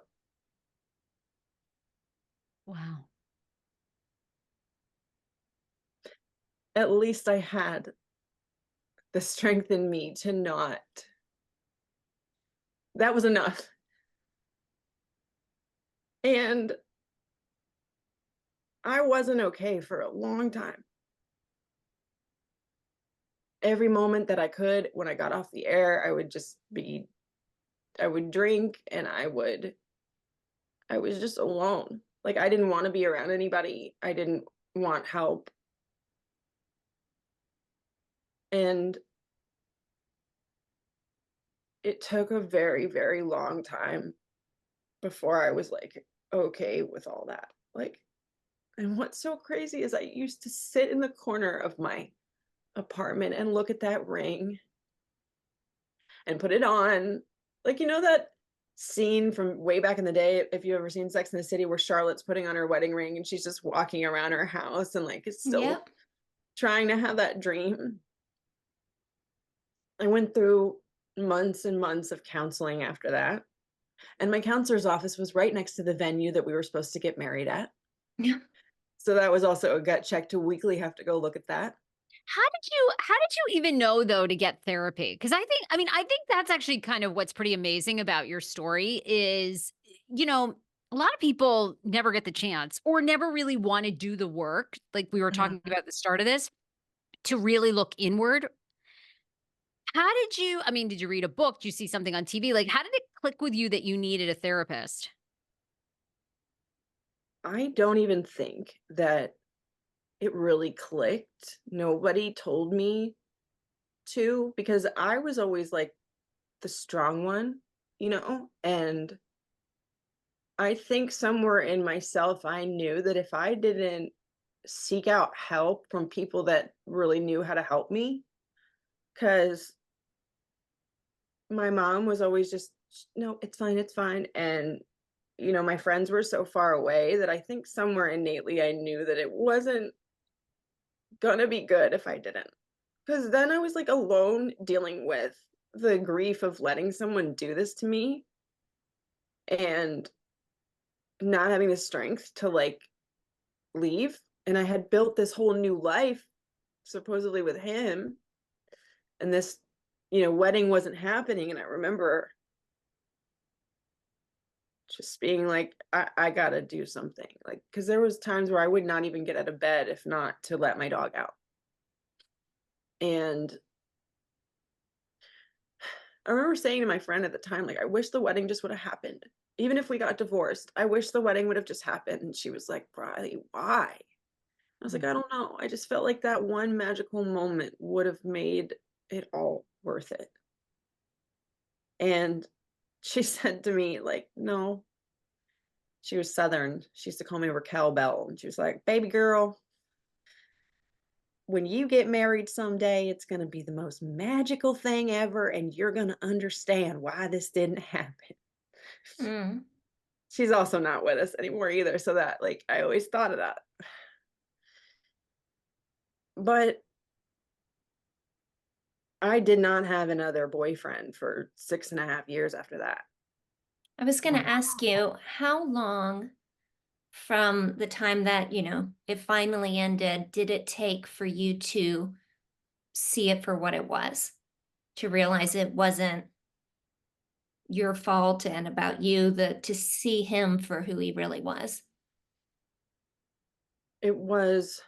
Wow. At least I had the strength in me to not. That was enough. And I wasn't okay for a long time. Every moment that I could, when I got off the air, I would drink and I was just alone. Like I didn't want to be around anybody. I didn't want help. And it took a very, very long time before I was like, okay with all that. Like, and what's so crazy is I used to sit in the corner of my apartment and look at that ring and put it on. Like, you know, that scene from way back in the day, if you've ever seen Sex in the City, where Charlotte's putting on her wedding ring and she's just walking around her house and like is still Yep. trying to have that dream. I went through months and months of counseling after that. And my counselor's office was right next to the venue that we were supposed to get married at. Yeah. So that was also a gut check to weekly have to go look at that. How did you even know though to get therapy? Because I think that's actually kind of what's pretty amazing about your story is, you know, a lot of people never get the chance or never really want to do the work, like we were talking Mhm. about at the start of this, to really look inward. Did you read a book? Did you see something on TV? Like, how did it click with you that you needed a therapist? I don't even think that it really clicked. Nobody told me to because I was always like the strong one, you know? And I think somewhere in myself, I knew that if I didn't seek out help from people that really knew how to help me, because my mom was always just, no, it's fine, it's fine. And, my friends were so far away that I think somewhere innately I knew that it wasn't gonna be good if I didn't. Because then I was like alone dealing with the grief of letting someone do this to me and not having the strength to like leave. And I had built this whole new life supposedly with him, and this, wedding wasn't happening. And I remember just being like, I gotta do something. Like, because there was times where I would not even get out of bed if not to let my dog out. And I remember saying to my friend at the time, like, I wish the wedding just would have happened. Even if we got divorced, I wish the wedding would have just happened. And she was like, Riley, why? I was like, I don't know. I just felt like that one magical moment would have made it all worth it. And she said to me, like, no. She was Southern. She used to call me Raquel Bell. And she was like, baby girl, when you get married someday, it's going to be the most magical thing ever. And you're going to understand why this didn't happen. Mm. She's also not with us anymore either. So that, like, I always thought of that. But I did not have another boyfriend for 6.5 years after that. I was going Wow. to ask you, how long from the time that, it finally ended, did it take for you to see it for what it was? To realize it wasn't your fault and about you, to see him for who he really was? It was,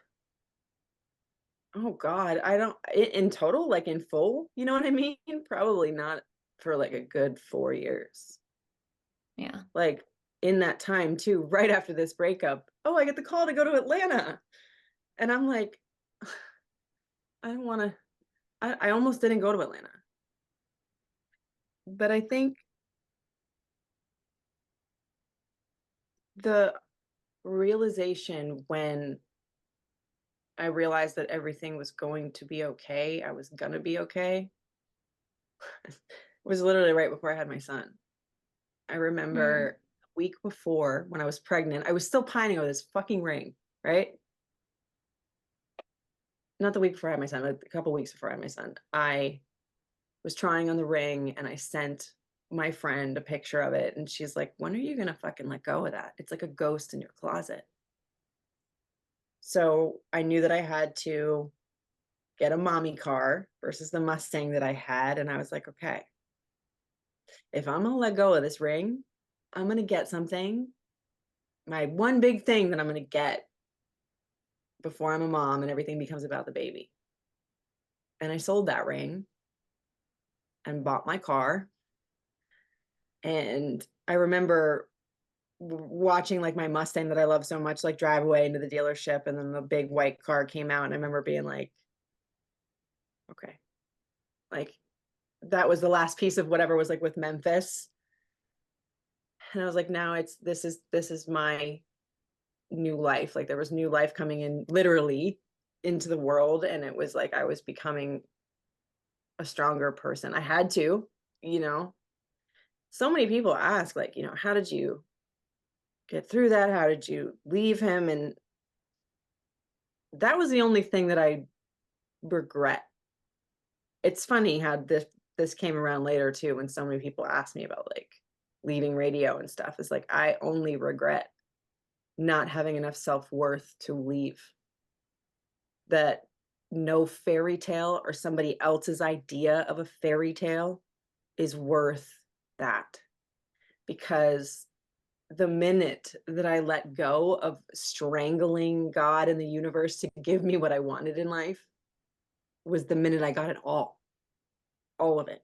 oh God, I don't, in total, like in full, you know what I mean? Probably not for like a good 4 years. Yeah. Like in that time too, right after this breakup, oh, I get the call to go to Atlanta. And I'm like, I don't want to, I almost didn't go to Atlanta. But I think the realization when I realized that everything was going to be okay, I was gonna be okay, was literally right before I had my son. I Mm. remember a week before when I was pregnant, I was still pining over this fucking ring, right? Not the week before I had my son, but a couple weeks before I had my son. I was trying on the ring and I sent my friend a picture of it. And she's like, when are you going to fucking let go of that? It's like a ghost in your closet. So I knew that I had to get a mommy car versus the Mustang that I had. And I was like, okay, if I'm going to let go of this ring, I'm going to get something. My one big thing that I'm going to get before I'm a mom and everything becomes about the baby. And I sold that ring and bought my car. And I remember watching like my Mustang that I love so much, like drive away into the dealership. And then the big white car came out. And I remember being like, okay, like that was the last piece of whatever was like with Memphis. And I was like, now this is my new life. Like there was new life coming in literally into the world. And it was like, I was becoming a stronger person. I had to, you know, so many people ask like, how did you get through that? How did you leave him? And that was the only thing that I regret. It's funny how this came around later too, when so many people ask me about like leaving radio and stuff. It's like I only regret not having enough self-worth to leave. That no fairy tale or somebody else's idea of a fairy tale is worth that. Because the minute that I let go of strangling God and the universe to give me what I wanted in life was the minute I got it all of it.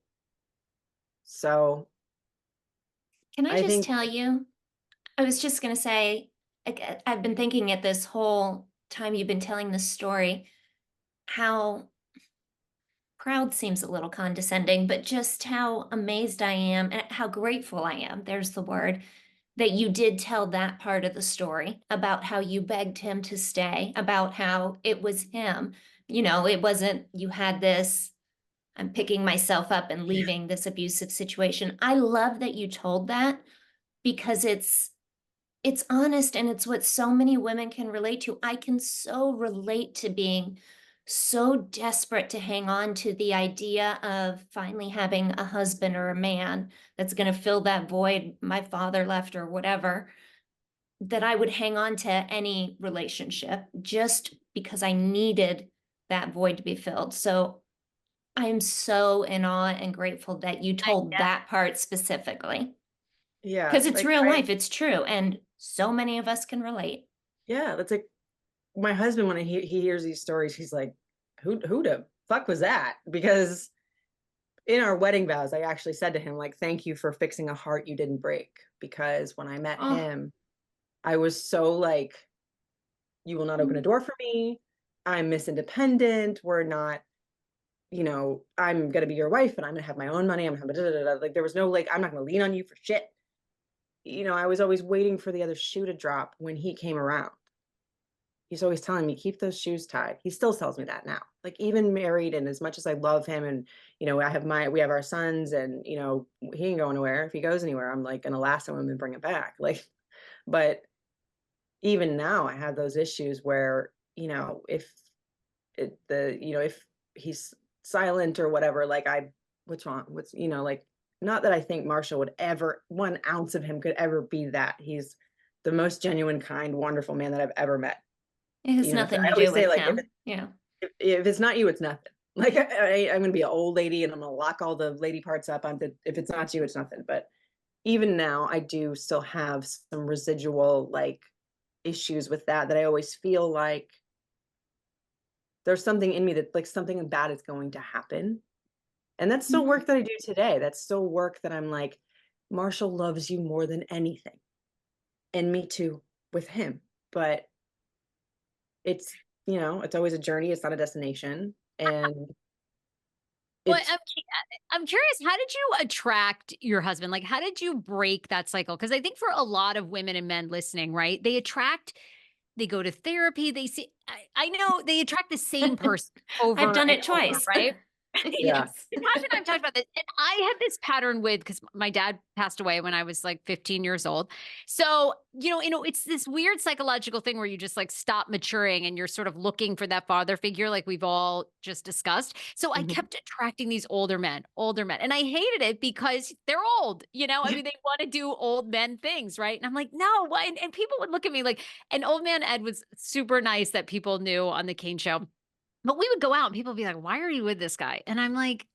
So Can I I just think tell you? I was just going to say, I've been thinking it this whole time you've been telling this story, how proud seems a little condescending, but just how amazed I am and how grateful I am. There's the word, that you did tell that part of the story about how you begged him to stay, about how it was him. It wasn't, you had this I'm picking myself up and leaving this abusive situation. I love that you told that because it's honest and it's what so many women can relate to. I can so relate to being so desperate to hang on to the idea of finally having a husband or a man that's going to fill that void my father left or whatever, that I would hang on to any relationship just because I needed that void to be filled. So I'm so in awe and grateful that you told that part specifically. Yeah, Because it's like real life, it's true, and so many of us can relate. yeah, that's like my husband when he hears these stories, he's like, who the fuck was that? Because in our wedding vows, I actually said to him, like, thank you for fixing a heart you didn't break. Because when I met Oh, him, I was so like, you will not open a door for me. I'm Miss Independent. We're not, I'm gonna be your wife and I'm gonna have my own money. I'm gonna have da, da, da, da. Like there was no like, I'm not gonna lean on you for shit. I was always waiting for the other shoe to drop when he came around. He's always telling me, keep those shoes tied. He still tells me that now. Like even married, and as much as I love him, and we have our sons, and he ain't going anywhere. If he goes anywhere, I'm like gonna lasso him and bring it back. Like, but even now, I have those issues where if if he's silent or whatever, like what's wrong? Like not that I think Marshall would ever 1 ounce of him could ever be that. He's the most genuine, kind, wonderful man that I've ever met. it has So nothing I to do always say with like him. Yeah. if it's not you, it's nothing. Like I'm gonna be an old lady and I'm gonna lock all the lady parts up. If it's not you, it's nothing. But even now, I do still have some residual like issues with that I always feel like there's something in me that like something bad is going to happen. And that's still Mhm. work that I do today. That's still work that I'm like, Marshall loves you more than anything. And me too with him. But it's, it's always a journey. It's not a destination. And Well, it's I'm curious, how did you attract your husband? Like, how did you break that cycle? Because I think for a lot of women and men listening, right? They go to therapy, they see I know they attract the same person I've over done and it over, twice. right? yeah. Yes. Natasha and I've talked about this, and I had this pattern with because my dad passed away when I was like 15 years old. So, it's this weird psychological thing where you just like stop maturing and you're sort of looking for that father figure, like we've all just discussed. So I Mhm. kept attracting these older men, and I hated it because they're old. I mean, they want to do old men things, right? And I'm like, no, why? And people would look at me like, and old man Ed was super nice that people knew on the Kane show, but we would go out and people would be like, "Why are you with this guy?" And I'm like,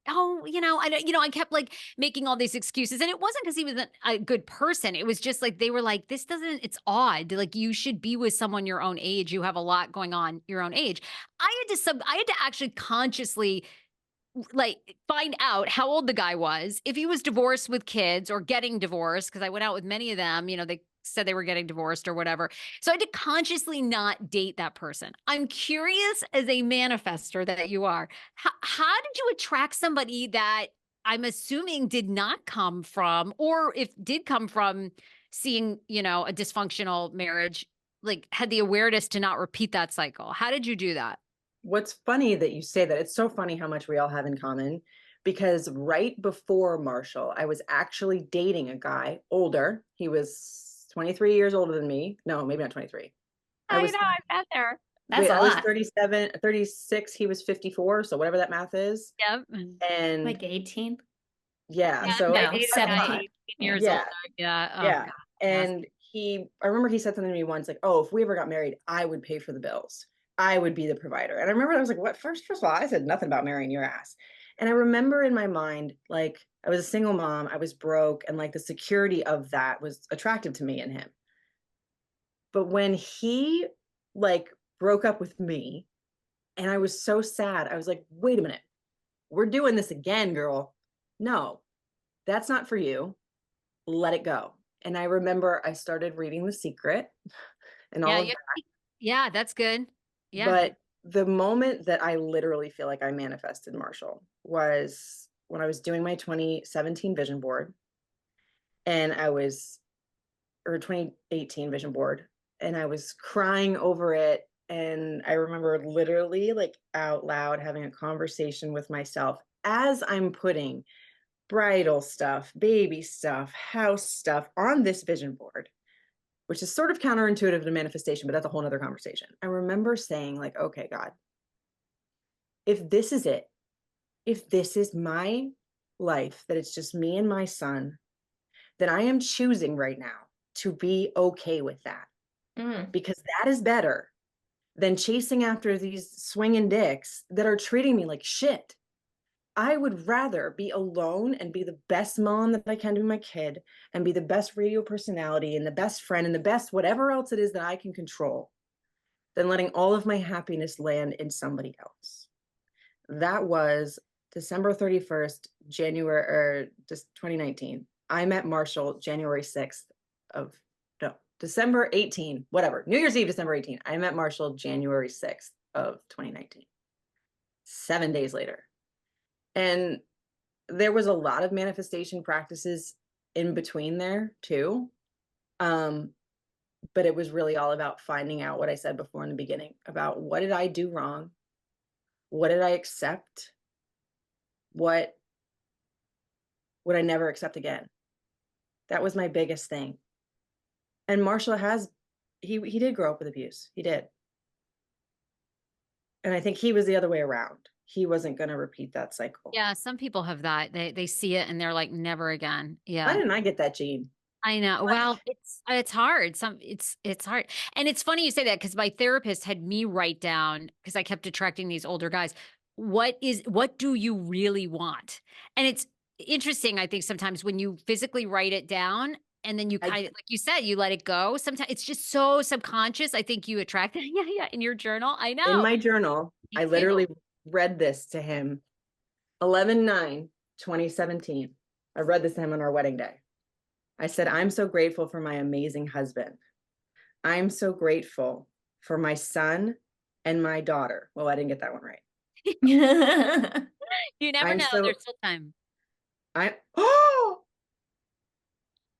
"Oh, I kept like making all these excuses. And it wasn't because he was a good person. It was just like they were like, this doesn't, it's odd. Like you should be with someone your own age. You have a lot going on your own age. I had to actually consciously like find out how old the guy was, if he was divorced with kids or getting divorced, because I went out with many of them, they said they were getting divorced or whatever. So I had to consciously not date that person. I'm curious, as a manifester that you are, how did you attract somebody that I'm assuming did not come from, or if did come from seeing, a dysfunctional marriage, like had the awareness to not repeat that cycle? How did you do that? What's funny that you say that. It's so funny how much we all have in common because right before Marshall, I was actually dating a guy older. He was 23 years older than me. No, maybe not 23. I I was know, I've been there. That's wait, a I was lot. 37, 36, he was 54, so whatever that math is. Yep. And Like 18? yeah, Yeah, so I No, it's dated a a guy lot. 17. 18 Yeah. years older. Yeah, Yeah. Oh yeah. god. Nasty. And I remember he said something to me once like, "Oh, if we ever got married, I would pay for the bills. I would be the provider." And I remember I was like, "What? First of all, I said nothing about marrying your ass." And I remember in my mind, like I was a single mom, I was broke, and like the security of that was attractive to me and him. But when he like broke up with me, and I was so sad, I was like, "Wait a minute. We're doing this again, girl. No, that's not for you. Let it go." And I remember I started reading The Secret and Yeah, all of yeah. that. Yeah, that's good. Yeah. But the moment that I literally feel like I manifested Marshall was when I was doing my 2017 vision board and or 2018 vision board, and I was crying over it. And I remember literally like out loud having a conversation with myself. as I'm putting bridal stuff, baby stuff, house stuff on this vision board, which is sort of counterintuitive to manifestation, but that's a whole nother conversation. I remember saying, like, okay, God, if this is it, if this is my life, that it's just me and my son, then I am choosing right now to be okay with that, Mm. because that is better than chasing after these swinging dicks that are treating me like shit. I would rather be alone and be the best mom that I can to my kid, and be the best radio personality and the best friend and the best whatever else it is that I can control, than letting all of my happiness land in somebody else. That was December 31st, January, or just 2019. I met Marshall January 6th of, no, December 18, whatever, New Year's Eve, December 18. I met Marshall January 6th of 2019, 7 days later. And there was a lot of manifestation practices in between there too. But it was really all about finding out what I said before in the beginning about what did I do wrong? What did I accept? What would I never accept again? That was my biggest thing. And Marshall has, he did grow up with abuse. He did. And I think he was the other way around. He wasn't going to repeat that cycle. Yeah, some people have that. They see it and they're like, never again. Why Yeah. didn't I get that gene? I know. Well, it's hard. It's hard. And it's funny you say that because my therapist had me write down, because I kept attracting these older guys. What do you really want? And it's interesting, I think, sometimes when you physically write it down and then you I, kind of, like you said, you let it go. Sometimes it's just so subconscious. I think you attract it. Yeah, yeah. In your journal. I in know. my journal, Me I too. literally read this to him 11/9/2017. I read this to him on our wedding day. I said, I'm so grateful for my amazing husband. I'm so grateful for my son and my daughter. Well, I didn't get that one right. You never I'm know. so, There's still time. oh,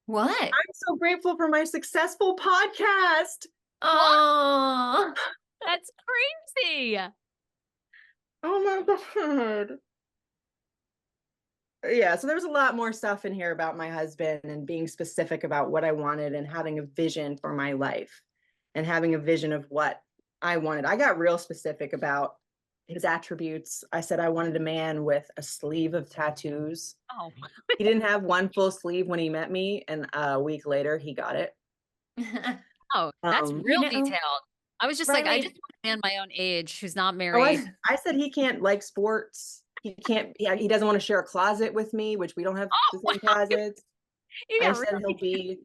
What? I'm so grateful for my successful podcast. What? Oh. That's crazy. Oh my God. Yeah, so there's a lot more stuff in here about my husband and being specific about what I wanted and having a vision for my life and having a vision of what I wanted. I got real specific about his attributes. I said I wanted a man with a sleeve of tattoos. Oh. He didn't have one full sleeve when he met me, and a week later he got it. Oh, that's Um, You real know, detailed. I was just like, I just Riley, want a man my own age who's not oh, married. I said he can't like sports. He can't. He doesn't want to share a closet with me, which we don't have Oh, the wow. same closets. You I got real said he'll detailed. be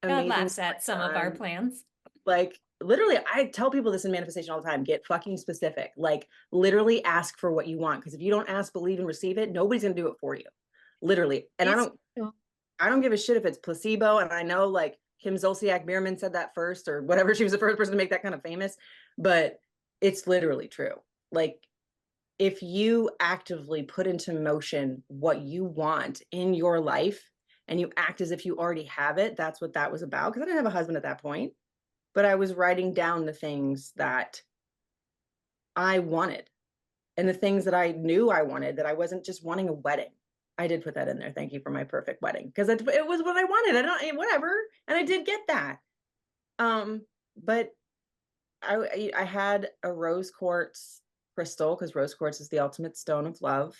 God amazing laughs for at some my of our son. plans. Like literally, I tell people this in manifestation all the time. Get fucking specific. Like literally ask for what you want. Because if you don't ask, believe, and receive it, nobody's gonna do it for you. Literally. And It's I don't give a shit if it's placebo. And I know like Kim Zolciak Bierman said that first or whatever. She was the first person to make that kind of famous, but it's literally true. Like if you actively put into motion what you want in your life and you act as if you already have it, that's what that was about. Because I didn't have a husband at that point, but I was writing down the things that I wanted and the things that I knew I wanted, that I wasn't just wanting a wedding. I did put that in there. Thank you for my perfect wedding, because it was what I wanted. I don't whatever, and I did get that. But I had a rose quartz crystal, because rose quartz is the ultimate stone of love.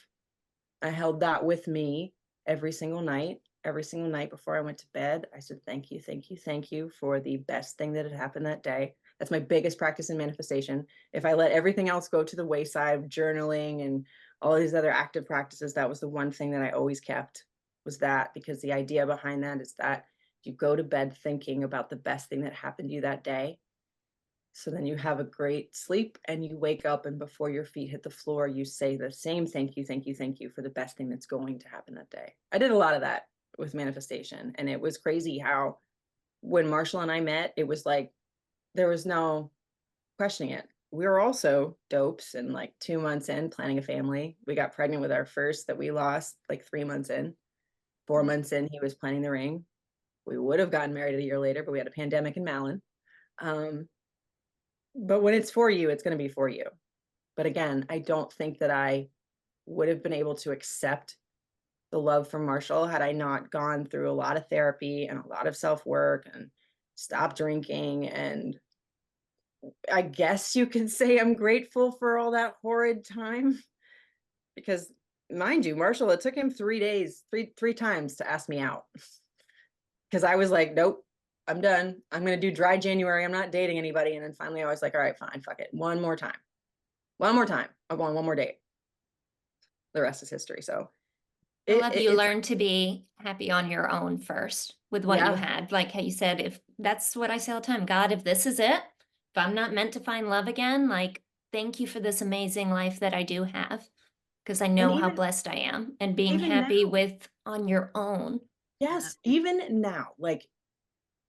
I held that with me every single night. Every single night before I went to bed, I said, thank you, thank you, thank you for the best thing that had happened that day. That's my biggest practice in manifestation. If I let everything else go to the wayside, journaling and all these other active practices, that was the one thing that I always kept, was that, because the idea behind that is that you go to bed thinking about the best thing that happened to you that day. So then you have a great sleep and you wake up, and before your feet hit the floor, you say the same thank you, thank you, thank you for the best thing that's going to happen that day. I did a lot of that with manifestation. And it was crazy how when Marshall and I met, it was like there was no questioning it. We were also dopes, and like 2 months in planning a family. We got pregnant with our first that we lost like 3 months in. 4 months in, he was planning the ring. We would have gotten married a year later, but we had a pandemic in Malin. But when it's for you, it's going to be for you. But again, I don't think that I would have been able to accept the love from Marshall had I not gone through a lot of therapy and a lot of self-work and stopped drinking. And I guess you could say I'm grateful for all that horrid time because mind you, Marshall, it took him 3 days, three times to ask me out. Because I was like, nope, I'm done. I'm gonna do dry January. I'm not dating anybody. And then finally I was like, all right, fine, fuck it. One more time. One more time. I'll go on one more date. The rest is history. So I love you it's learn to be happy on your own first with what you yeah. had. Like how you said, if that's what I say all the time, God, if this is it, if I'm not meant to find love again, like, thank you for this amazing life that I do have. Because I And know how blessed I am and being even happy now, with on your own. Yeah. yes, even now, like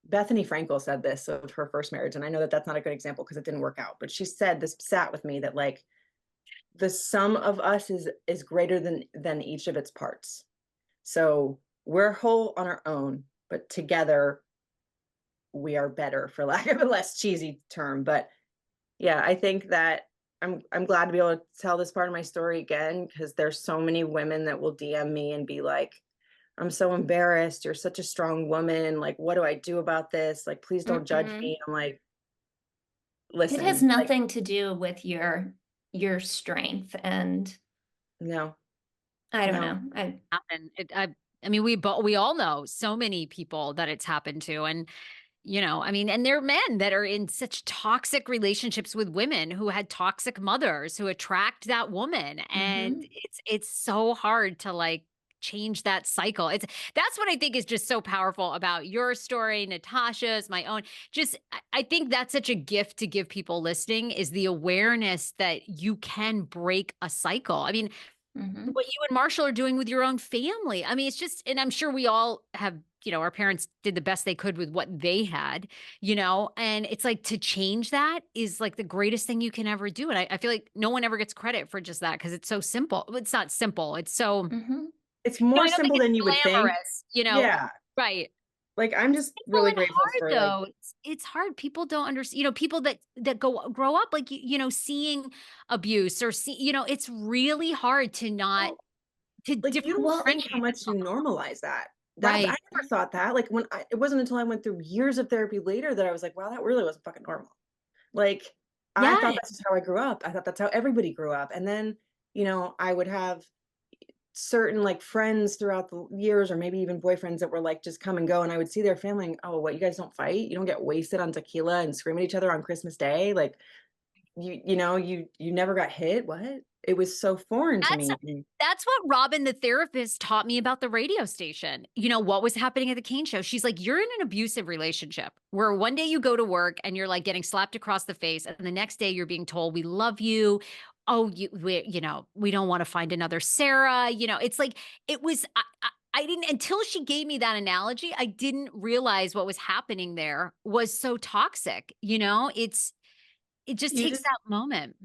Bethany Frankel said this of her first marriage, and I know that that's not a good example because it didn't work out, but she said this sat with me that like the sum of us is greater than each of its parts. So we're whole on our own, but together we are better, for lack of a less cheesy term. But yeah, I think that I'm glad to be able to tell this part of my story again because there's so many women that will DM me and be like, I'm so embarrassed. You're such a strong woman. Like, what do I do about this? Like, please don't judge Mm-mm. me. I'm like, It has listen, like, nothing to do with your strength. And no, I don't no. know. Happen. I mean, we all know so many people that it's happened to, and I mean, and there are men that are in such toxic relationships with women who had toxic mothers who attract that woman, and Mhm. it's so hard to like change that cycle. That's what I think is just so powerful about your story, Natasha's, my own. Just I think that's such a gift to give people listening is the awareness that you can break a cycle. I mean, Mhm. what you and Marshall are doing with your own family. I mean, it's just, and I'm sure we all have, our parents did the best they could with what they had, and it's like to change that is like the greatest thing you can ever do. And I feel like no one ever gets credit for just that because it's so simple. Well, it's not simple. It's so, Mhm. It's more I don't think simple it's than you would think. glamorous. Yeah. Right. Like, I'm just Simple really and grateful hard for like, though. It's hard. People don't understand, people that grow up like, seeing abuse or it's really hard to not well, to like, you don't Well, think differentiate how much you yourself. normalize that. That's I Right. never thought that. Like it wasn't until I went through years of therapy later that I was like, wow, that really wasn't fucking normal. Like I thought Yeah. that's just how I grew up. I thought that's how everybody grew up. And then, I would have certain like friends throughout the years or maybe even boyfriends that were like just come and go and I would see their family and, oh, what, you guys don't fight? You don't get wasted on tequila and scream at each other on Christmas Day? Like you never got hit? What? It was so foreign to That's me. And that's what Robin, the therapist, taught me about the radio station. What was happening at the Kane show. She's like, you're in an abusive relationship where one day you go to work and you're like getting slapped across the face, and the next day you're being told, we love you. Oh, we don't want to find another Sarah. It's like it was. I didn't until she gave me that analogy. I didn't realize what was happening there was so toxic. It just you takes just that moment.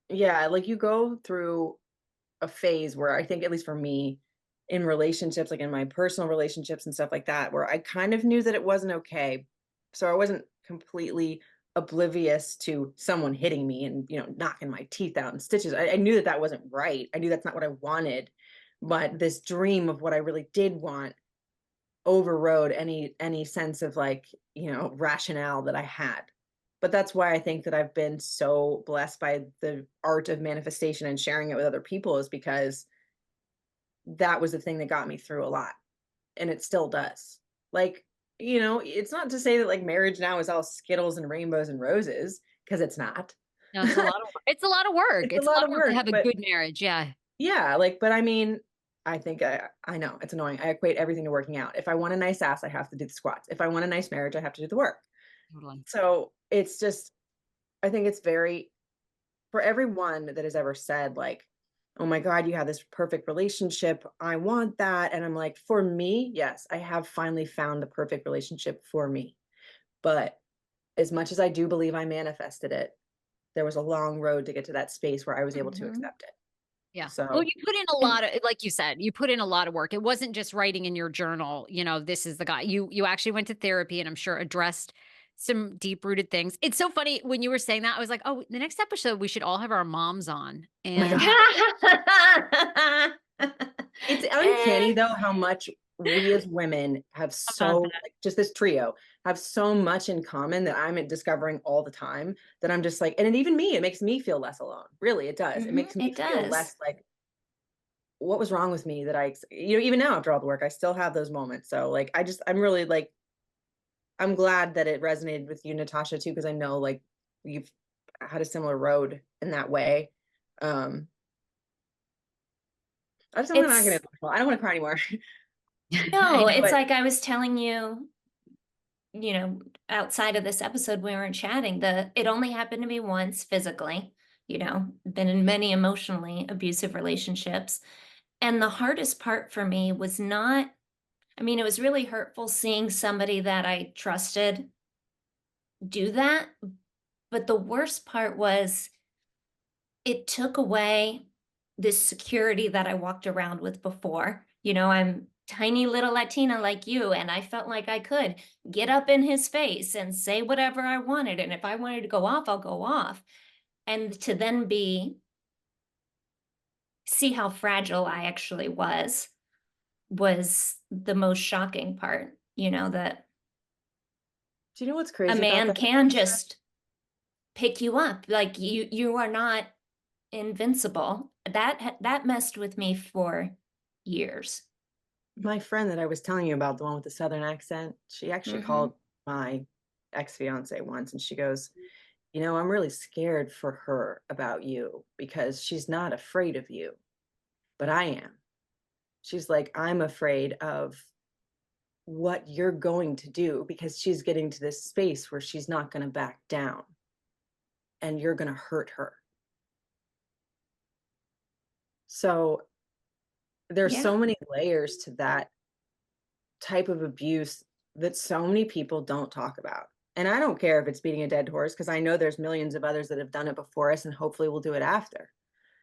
yeah, like you go through a phase where I think, at least for me, in relationships, like in my personal relationships and stuff like that, where I kind of knew that it wasn't okay. So I wasn't completely oblivious to someone hitting me and, knocking my teeth out and stitches. I knew that that wasn't right. I knew that's not what I wanted. But this dream of what I really did want overrode any sense of like, rationale that I had. But that's why I think that I've been so blessed by the art of manifestation and sharing it with other people is because that was the thing that got me through a lot, and it still does. Like, it's not to say that like marriage now is all skittles and rainbows and roses because it's not. No, it's a lot of work. It's a lot of work. It's a It's a lot lot of of work to work, have a but good marriage. Yeah, yeah, like, but I mean, I think I know it's annoying. I equate everything to working out. If I want a nice ass, I have to do the squats. If I want a nice marriage, I have to do the work. totally. So it's just, I think it's very, for everyone that has ever said, like, oh my God, you have this perfect relationship. I want that. And I'm like, for me, yes, I have finally found the perfect relationship for me. But as much as I do believe I manifested it, there was a long road to get to that space where I was able to mhm. accept it. Yeah. Well, So you put in a And lot of, like you said, you put in a lot of work. It wasn't just writing in your journal, this is the guy. You actually went to therapy and I'm sure addressed some deep rooted things. It's so funny when you were saying that, I was like, oh, the next episode, we should all have our moms on. Oh my And God. It's uncanny though how much we as women have about so like, just this trio have so much in common that I'm discovering all the time that I'm just like, and even me, it makes me feel less alone. Really, it does. It makes me It feel does. less like what was wrong with me that even now after all the work, I still have those moments. So like, I'm really like, I'm glad that it resonated with you, Natasha, too, because I know like you've had a similar road in that way. Um, I'm not gonna, It's I don't want to cry anymore. I no, know. it's But like I was telling you, you know, outside of this episode we weren't chatting, it only happened to me once physically, been in many emotionally abusive relationships. And the hardest part for me was not, I mean, it was really hurtful seeing somebody that I trusted do that. But the worst part was it took away this security that I walked around with before. I'm tiny little Latina like you, and I felt like I could get up in his face and say whatever I wanted. And if I wanted to go off, I'll go off. And to then see how fragile I actually was the most shocking part, that do you know what's a crazy about man that? can just pick you up. Like you are not invincible. That messed with me for years. My friend that I was telling you about, the one with the Southern accent, she actually Mhm. called my ex-fiance once and she goes, I'm really scared for her about you because she's not afraid of you, but I am. She's like, I'm afraid of what you're going to do because she's getting to this space where she's not going to back down and you're going to hurt her. So there's Yeah. so many layers to that type of abuse that so many people don't talk about. And I don't care if it's beating a dead horse because I know there's millions of others that have done it before us and hopefully we'll do it after.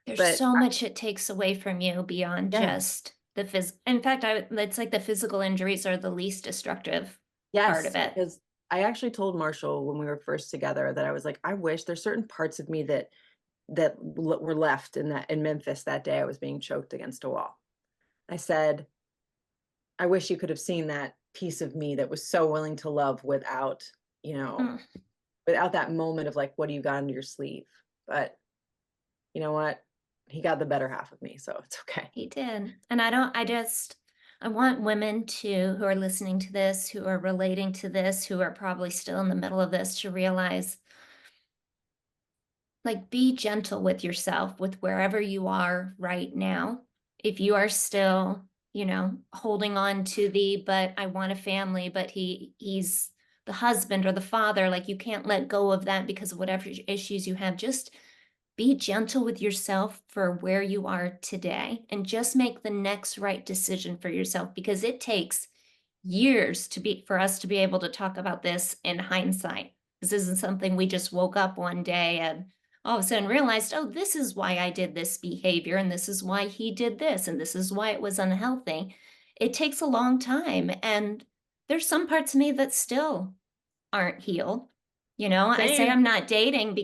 There's But so much it takes away from you beyond yeah, just in fact, it's like the physical injuries are the least destructive part of yes, it. because I actually told Marshall when we were first together that I was like, I wish there's certain parts of me that were left in Memphis that day I was being choked against a wall. I said, I wish you could have seen that piece of me that was so willing to love without, you know, Mm, without that moment of like, what do you got under your sleeve? But you know what? He got the better half of me, so it's okay. he did. And I want women who are listening to this, who are relating to this, who are probably still in the middle of this to realize, like, be gentle with yourself with wherever you are right now. If you are still, holding on to but I want a family, but he's the husband or the father, like you can't let go of that because of whatever issues you have. Just be gentle with yourself for where you are today and just make the next right decision for yourself, because it takes years for us to be able to talk about this in hindsight. This isn't something we just woke up one day and all of a sudden realized, oh, this is why I did this behavior, and this is why he did this, and this is why it was unhealthy. It takes a long time. And there's some parts of me that still aren't healed. I say Same. I'm not dating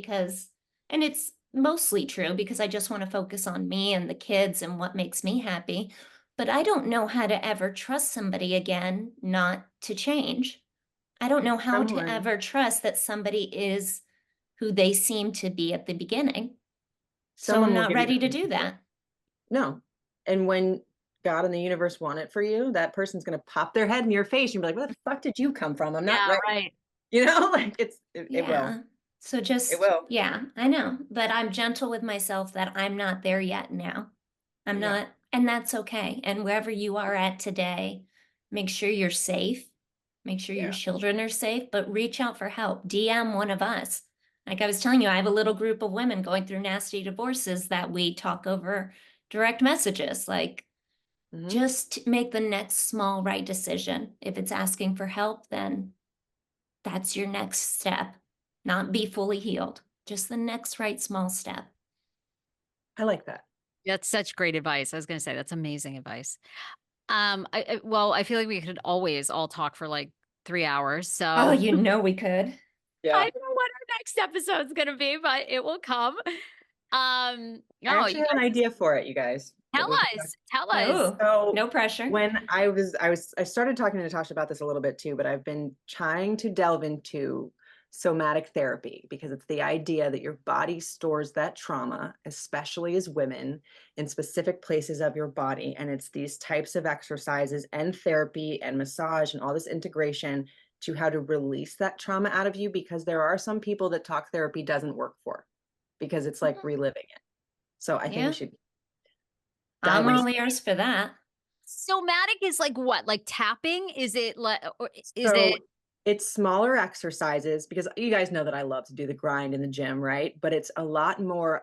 and it's mostly true because I just want to focus on me and the kids and what makes me happy. But I don't know how to ever trust somebody again not to change. I don't know how to Someone ever trust that somebody is who they seem to be at the beginning. So I'm someone will not give you the ready to peace do of mind. that. No. And when God and the universe want it for you, that person's gonna pop their head in your face and be like, where the fuck did you come from? I'm not Yeah, ready. right. Like it will. Yeah. So It just, will. yeah, I know, but I'm gentle with myself that I'm not there yet now. I'm Yeah. not, and that's okay. And wherever you are at today, make sure you're safe. Make sure your Yeah. children are safe, but reach out for help. DM one of us. Like I was telling you, I have a little group of women going through nasty divorces that we talk over direct messages. Like, Hmm. just make the next small right decision. If it's asking for help, then that's your next step. Not be fully healed, just the next right small step. I like that. That's such great advice. I was gonna say that's amazing advice. Well, I feel like we could always all talk for like 3 hours. So Oh, you know we could. Yeah. I don't know what our next episode's gonna be, but it will come. I No, actually you have an guys idea for it, you guys, that tell we could talk. us. Tell us. Oh, So no pressure. when I started talking to Natasha about this a little bit too, but I've been trying to delve into somatic therapy because it's the idea that your body stores that trauma, especially as women, in specific places of your body. And it's these types of exercises and therapy and massage and all this integration to how to release that trauma out of you, because there are some people that talk therapy doesn't work for because it's like reliving it. So I think we Yeah, should dive I'm into. all ears for that. Somatic is like what? Like tapping? Is it like or is So it it's smaller exercises because you guys know that I love to do the grind in the gym, right? But it's a lot more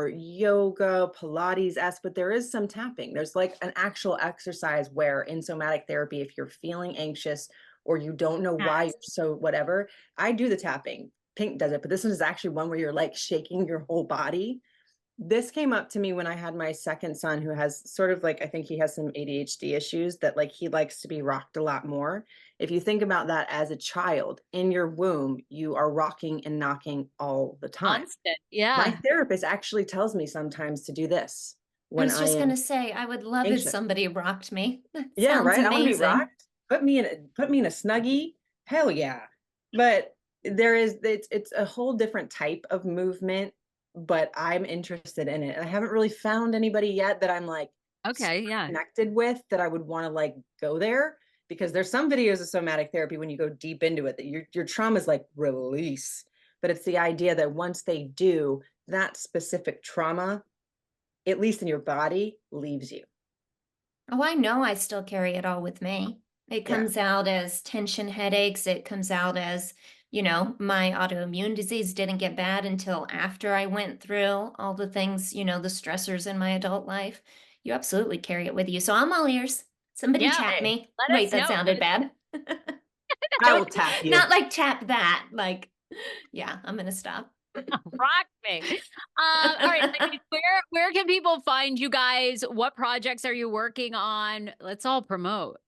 yoga, Pilates-esque, but there is some tapping. There's like an actual exercise where in somatic therapy, if you're feeling anxious or you don't know why you're so whatever, I do the tapping. Pink does it, but this one is actually one where you're like shaking your whole body. This came up to me when I had my second son, who has sort of like, I think he has some ADHD issues, that like he likes to be rocked a lot more. If you think about that as a child in your womb, you are rocking and knocking all the time. constant? My Yeah. therapist actually tells me sometimes to do this I when was I just am gonna say, I would love if anxious. somebody rocked me. That Yeah, sounds right. I want to be amazing. rocked. Put me in a snuggie. Hell yeah. But it's a whole different type of movement, but I'm interested in it. And I haven't really found anybody yet that I'm like Okay, super yeah. connected with that I would want to like go there, because there's some videos of somatic therapy when you go deep into it that your trauma is like release. But it's the idea that once they do, that specific trauma, at least in your body, leaves you. Oh, I know I still carry it all with me. It Yeah. comes out as tension headaches. It comes out as, my autoimmune disease didn't get bad until after I went through all the things, the stressors in my adult life. You absolutely carry it with you. So I'm all ears. Somebody Yeah. tap Hey, me. Let Wait, us that know. Let sounded us bad. I will Don't, tap you. not like tap that. Like, yeah, I'm gonna stop. rock me. All right, ladies, where can people find you guys? What projects are you working on? Let's all promote.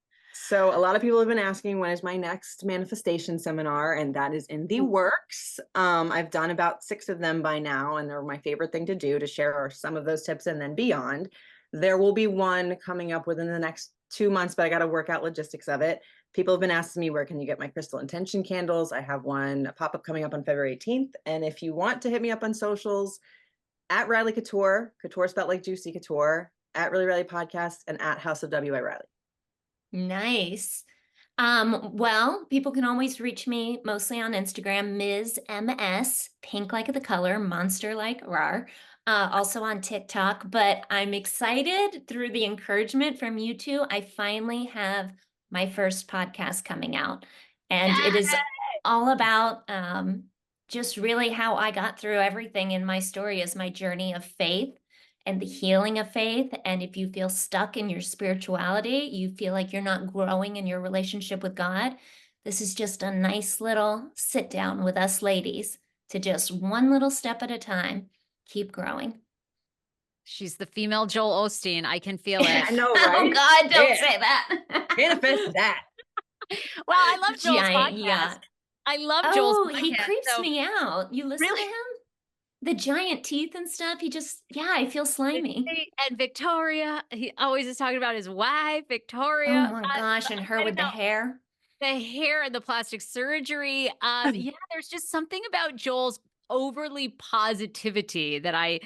So a lot of people have been asking when is my next manifestation seminar, and that is in the works. I've done about 6 of them by now, and they're my favorite thing to do, to share some of those tips and then beyond. There will be one coming up within the next 2 months, but I got to work out logistics of it. People have been asking me, where can you get my crystal intention candles? I have a pop-up coming up on February 18th. And if you want to hit me up on socials, at Riley Couture, Couture spelled like Juicy Couture, at Really Riley Podcast, and at House of W.I. Riley. Nice. Well, people can always reach me mostly on Instagram, Ms. MS, pink like the color, monster like rar. Also on TikTok, but I'm excited through the encouragement from you two. I finally have my first podcast coming out, and it is all about just really how I got through everything in my story as my journey of faith and the healing of faith. And if you feel stuck in your spirituality, you feel like you're not growing in your relationship with God, this is just a nice little sit down with us ladies to just one little step at a time keep growing. She's the female Joel Osteen. I can feel it. I know, Oh right? God, don't Yeah. say that. Manifest that. Well, I love Joel's Giant podcast. yacht. I love Joel's Oh, he podcast. creeps So me out. You listen to really, him? The giant teeth and stuff. I feel slimy. and Victoria, he always is talking about his wife, Oh Victoria. my gosh, and her I with don't the know. hair. The hair and the plastic surgery. Yeah, there's just something about Joel's overly positivity that I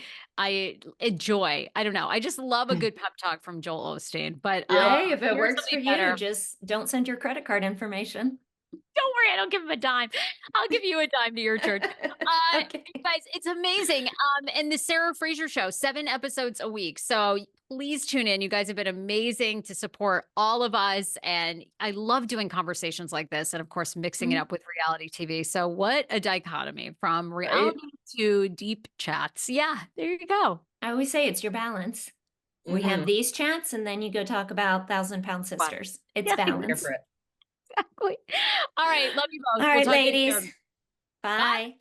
enjoy. I don't know. I just love a good pep talk from Joel Osteen. But Yep. Hey, if it here's works for something you, better. just don't send your credit card information. Don't worry, I don't give him a dime. I'll give you a dime to your church. Okay. You guys, it's amazing. And the Sarah Fraser Show, 7 episodes a week. So please tune in. You guys have been amazing to support all of us. And I love doing conversations like this and, of course, mixing it Mhm. up with reality TV. So what a dichotomy from Right? reality to deep chats. Yeah, there you go. I always say it's your balance. We have Mhm. these chats, and then you go talk about 1,000-pound Fun. sisters. It's Yeah, I'm here balance. for it. exactly. All right. Love you All both. We'll right, talk to you ladies. soon. Bye. Bye.